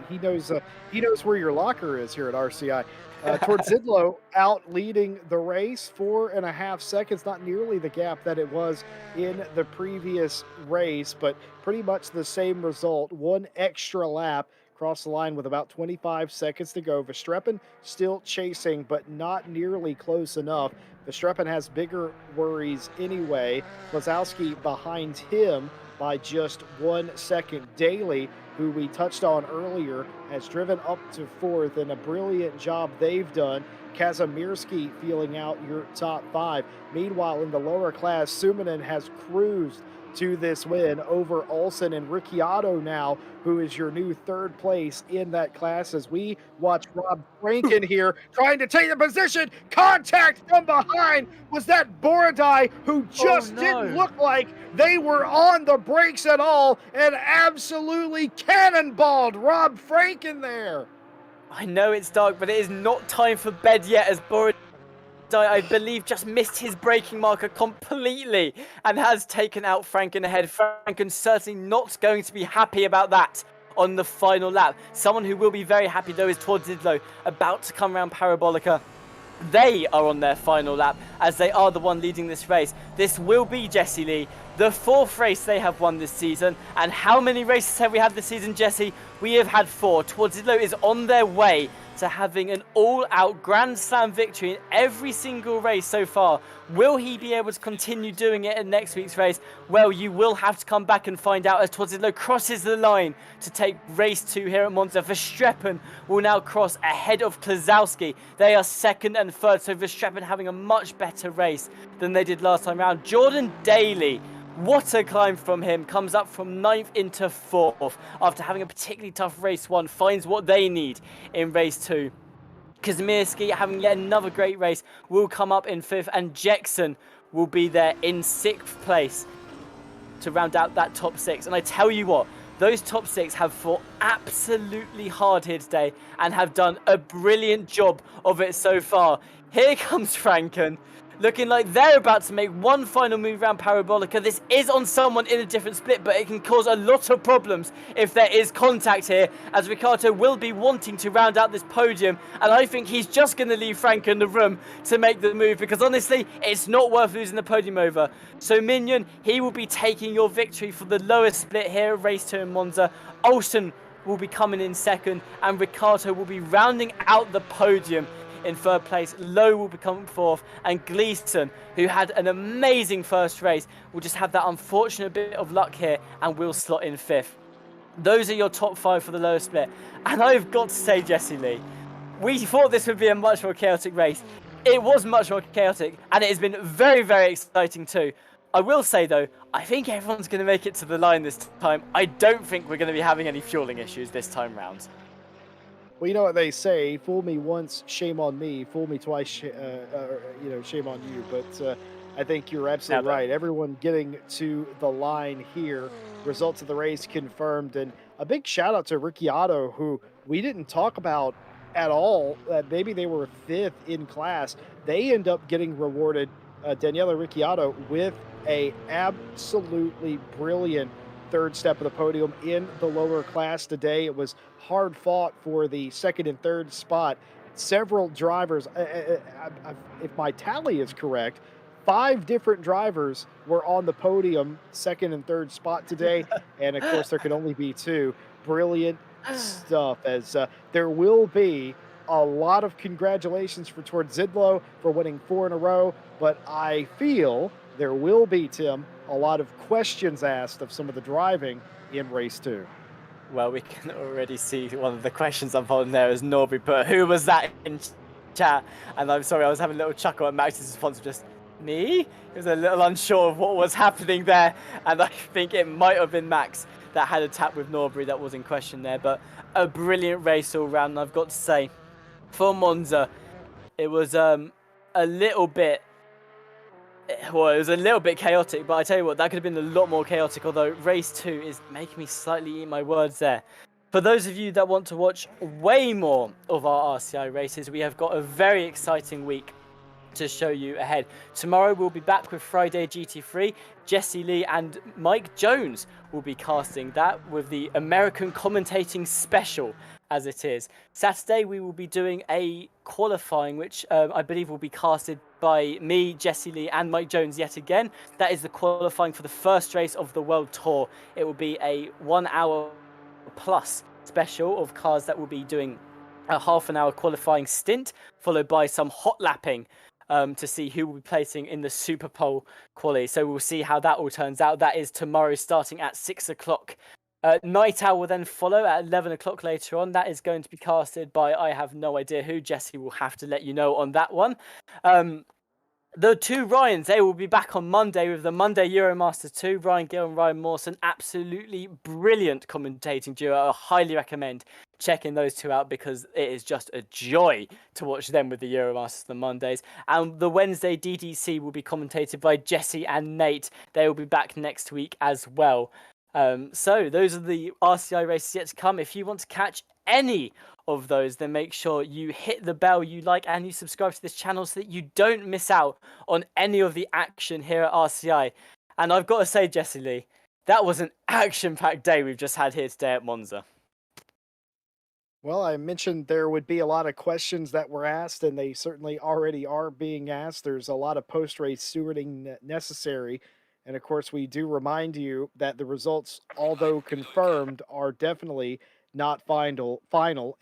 He knows where your locker is here at RCI. Zidlo out leading the race 4.5 seconds, not nearly the gap that it was in the previous race, but pretty much the same result. One extra lap. Across the line with about 25 seconds to go. Verstappen still chasing, but not nearly close enough. Verstappen has bigger worries anyway. Klazowski behind him by just 1 second. Daly, who we touched on earlier, has driven up to fourth, and a brilliant job they've done. Kazimirski feeling out your top 5. Meanwhile, in the lower class, Suminen has cruised to this win over Olsen and Ricciardo now, who is your new third place in that class, as we watch Rob Franken here trying to take the position. Contact from behind. Was that Borodai, who just didn't look like they were on the brakes at all, and absolutely cannonballed Rob Franken there. I know it's dark, but it is not time for bed yet, as Borodai, I believe, just missed his braking marker completely and has taken out Franken ahead. Franken certainly not going to be happy about that on the final lap. Someone who will be very happy, though, is Zidlo, about to come around Parabolica. They are on their final lap, as they are the one leading this race. This will be, Jesse Lee, the 4th race they have won this season. And how many races have we had this season, Jesse? We have had 4. Zidlo is on their way to having an all-out Grand Slam victory in every single race so far. Will he be able to continue doing it in next week's race? Well, you will have to come back and find out, as Zidlo crosses the line to take race 2 here at Monza. Verstappen will now cross ahead of Klazowski. They are 2nd and 3rd, so Verstappen having a much better race than they did last time round. Jordan Daly, what a climb from him, comes up from 9th into 4th after having a particularly tough race 1, finds what they need in race 2. Kazimirski, having yet another great race, will come up in 5th, and Jackson will be there in 6th place to round out that top 6. And I tell you what, those top 6 have fought absolutely hard here today and have done a brilliant job of it so far. Here comes Franken, looking like they're about to make one final move around Parabolica. This is on someone in a different split, but it can cause a lot of problems if there is contact here, as Ricciardo will be wanting to round out this podium, and I think he's just going to leave Frank in the room to make the move, because honestly, it's not worth losing the podium over. So Minion, he will be taking your victory for the lowest split here at race 2 in Monza. Olsen will be coming in 2nd, and Ricciardo will be rounding out the podium in 3rd place. Lowe will become 4th, and Gleeson, who had an amazing first race, will just have that unfortunate bit of luck here and will slot in 5th. Those are your top 5 for the lower split. And I've got to say, Jesse Lee, we thought this would be a much more chaotic race. It was much more chaotic, and it has been very, very exciting too. I will say though, I think everyone's going to make it to the line this time. I don't think we're going to be having any fueling issues this time round. Well, you know what they say, fool me once, shame on me, fool me twice, shame on you. But I think you're absolutely right. Everyone getting to the line here, results of the race confirmed. And a big shout out to Ricciardo, who we didn't talk about at all. Maybe they were 5th in class. They end up getting rewarded, Daniela Ricciardo, with a absolutely brilliant 3rd step of the podium in the lower class today. It was hard fought for the 2nd and 3rd spot. Several drivers, if my tally is correct, 5 different drivers were on the podium, 2nd and 3rd spot today. And of course, there could only be 2. Brilliant stuff, as there will be a lot of congratulations for Zidlo for winning 4 in a row. But I feel there will be, Tim, a lot of questions asked of some of the driving in race 2. Well, we can already see one of the questions unfolding there as Norby put, who was that in chat? And I'm sorry, I was having a little chuckle at Max's response of just, me? He was a little unsure of what was happening there. And I think it might have been Max that had a tap with Norbury that was in question there. But a brilliant race all round, and I've got to say, for Monza, it was a little bit Well, it was a little bit chaotic, but I tell you what, that could have been a lot more chaotic, although race 2 is making me slightly eat my words there. For those of you that want to watch way more of our RCI races, we have got a very exciting week to show you ahead. Tomorrow we'll be back with Friday GT3. Jesse Lee and Mike Jones will be casting that with the American commentating special, as it is. Saturday we will be doing a qualifying, which I believe will be casted by me, Jesse Lee and Mike Jones yet again. That is the qualifying for the first race of the World Tour. It will be a 1 hour plus special of cars that will be doing a half an hour qualifying stint, followed by some hot lapping to see who will be placing in the Super Pole quali. So we'll see how that all turns out. That is tomorrow starting at 6 o'clock. Night Owl will then follow at 11 o'clock later on. That is going to be casted by I have no idea who. Jesse will have to let you know on that one. The two Ryans, they will be back on Monday with the Monday Euromasters 2. Ryan Gill and Ryan Mawson, absolutely brilliant commentating duo. I highly recommend checking those two out because it is just a joy to watch them with the Euromasters on Mondays. And the Wednesday DDC will be commentated by Jesse and Nate. They will be back next week as well. So those are the RCI races yet to come. If you want to catch any of those, then make sure you hit the bell, you like and you subscribe to this channel so that you don't miss out on any of the action here at RCI. And I've got to say, Jesse Lee, that was an action-packed day we've just had here today at Monza. Well, I mentioned there would be a lot of questions that were asked, and they certainly already are being asked. There's a lot of post-race stewarding necessary. And of course, we do remind you that the results, although confirmed, are definitely not final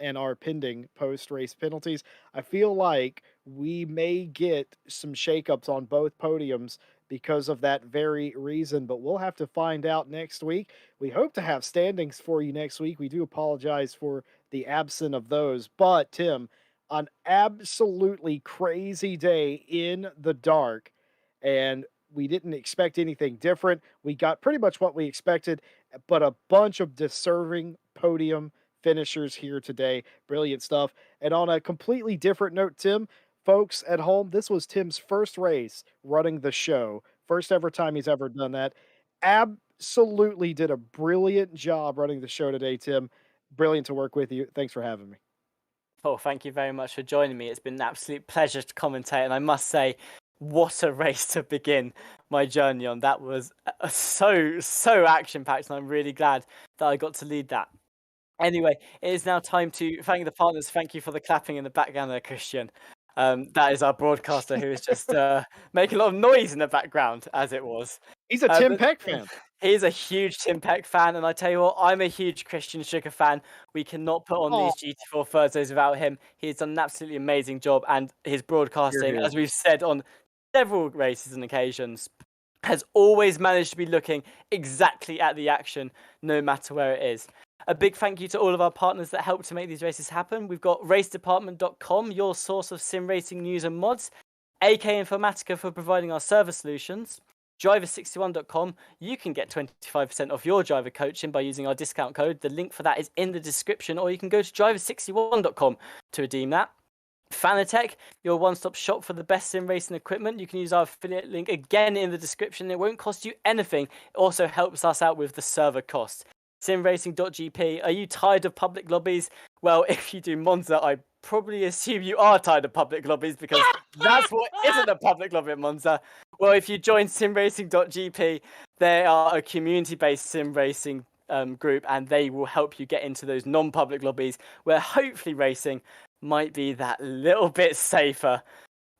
and are pending post-race penalties. I feel like we may get some shakeups on both podiums because of that very reason, but we'll have to find out next week. We hope to have standings for you next week. We do apologize for the absence of those, but Tim, an absolutely crazy day in the dark, and we didn't expect anything different. We got pretty much what we expected, but a bunch of deserving podium finishers here today. Brilliant stuff. And on a completely different note, Tim, folks at home, this was Tim's first race running the show. First ever time he's ever done that. Absolutely did a brilliant job running the show today, Tim. Brilliant to work with you. Thanks for having me. Oh, thank you very much for joining me. It's been an absolute pleasure to commentate, and I must say, what a race to begin my journey on. That was so action-packed, and I'm really glad that I got to lead that. Anyway, it is now time to thank the partners. Thank you for the clapping in the background there, Christian. That is our broadcaster who is just making a lot of noise in the background, as it was. He's a Tim Peck fan. He's a huge Tim Peck fan, and I tell you what, I'm a huge Christian Sugar fan. We cannot put on these GT4 Thursdays without him. He's done an absolutely amazing job, and his broadcasting, as we've said on several races and occasions, has always managed to be looking exactly at the action, no matter where it is. A big thank you to all of our partners that help to make these races happen. We've got racedepartment.com, your source of sim racing news and mods. AK Informatica for providing our server solutions. Driver61.com, you can get 25% off your driver coaching by using our discount code. The link for that is in the description, or you can go to driver61.com to redeem that. Fanatec, your one-stop shop for the best sim racing equipment. You can use our affiliate link again in the description. It won't cost you anything. It also helps us out with the server cost. Simracing.gp, are you tired of public lobbies? Well, if you do Monza, I probably assume you are tired of public lobbies, because that's what isn't a public lobby at Monza. Well, if you join Simracing.gp, they are a community-based sim racing group, and they will help you get into those non-public lobbies where hopefully racing might be that little bit safer.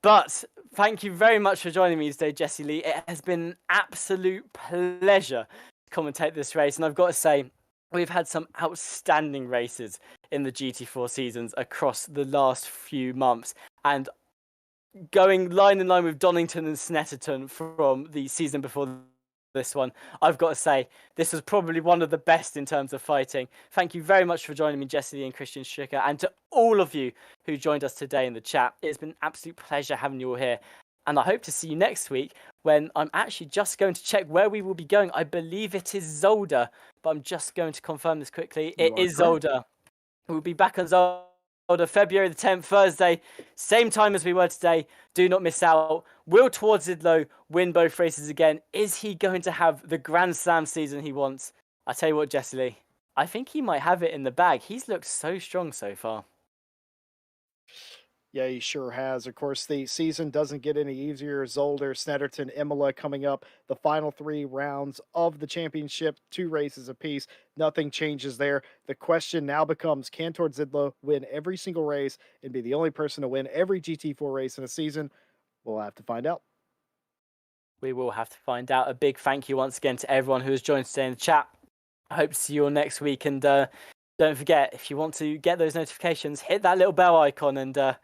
But thank you very much for joining me today, Jesse Lee. It has been an absolute pleasure to commentate this race, and I've got to say, we've had some outstanding races in the GT4 seasons across the last few months, and going line in line with Donington and Snetterton from the season before this one, I've got to say, this was probably one of the best in terms of fighting. Thank you very much for joining me, Jesse Lee and Christian Schicker, and to all of you who joined us today in the chat. It's been an absolute pleasure having you all here, and I hope to see you next week when I'm actually just going to check where we will be going. I believe it is Zolder, but I'm just going to confirm this quickly. It is Zolder. We'll be back on Zolder of February the 10th, Thursday, same time as we were today. Do not miss out. Will Zidlo win both races again? Is he going to have the Grand Slam season he wants? I tell you what, Jesse Lee, I think he might have it in the bag. He's looked so strong so far. Yeah, he sure has. Of course, the season doesn't get any easier. Zolder, Snetterton, Imola coming up. The final 3 rounds of the championship, 2 races apiece. Nothing changes there. The question now becomes, can Zidlo win every single race and be the only person to win every GT4 race in a season? We'll have to find out. We will have to find out. A big thank you once again to everyone who has joined today in the chat. I hope to see you all next week. And don't forget, if you want to get those notifications, hit that little bell icon and...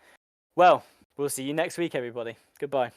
well, we'll see you next week, everybody. Goodbye.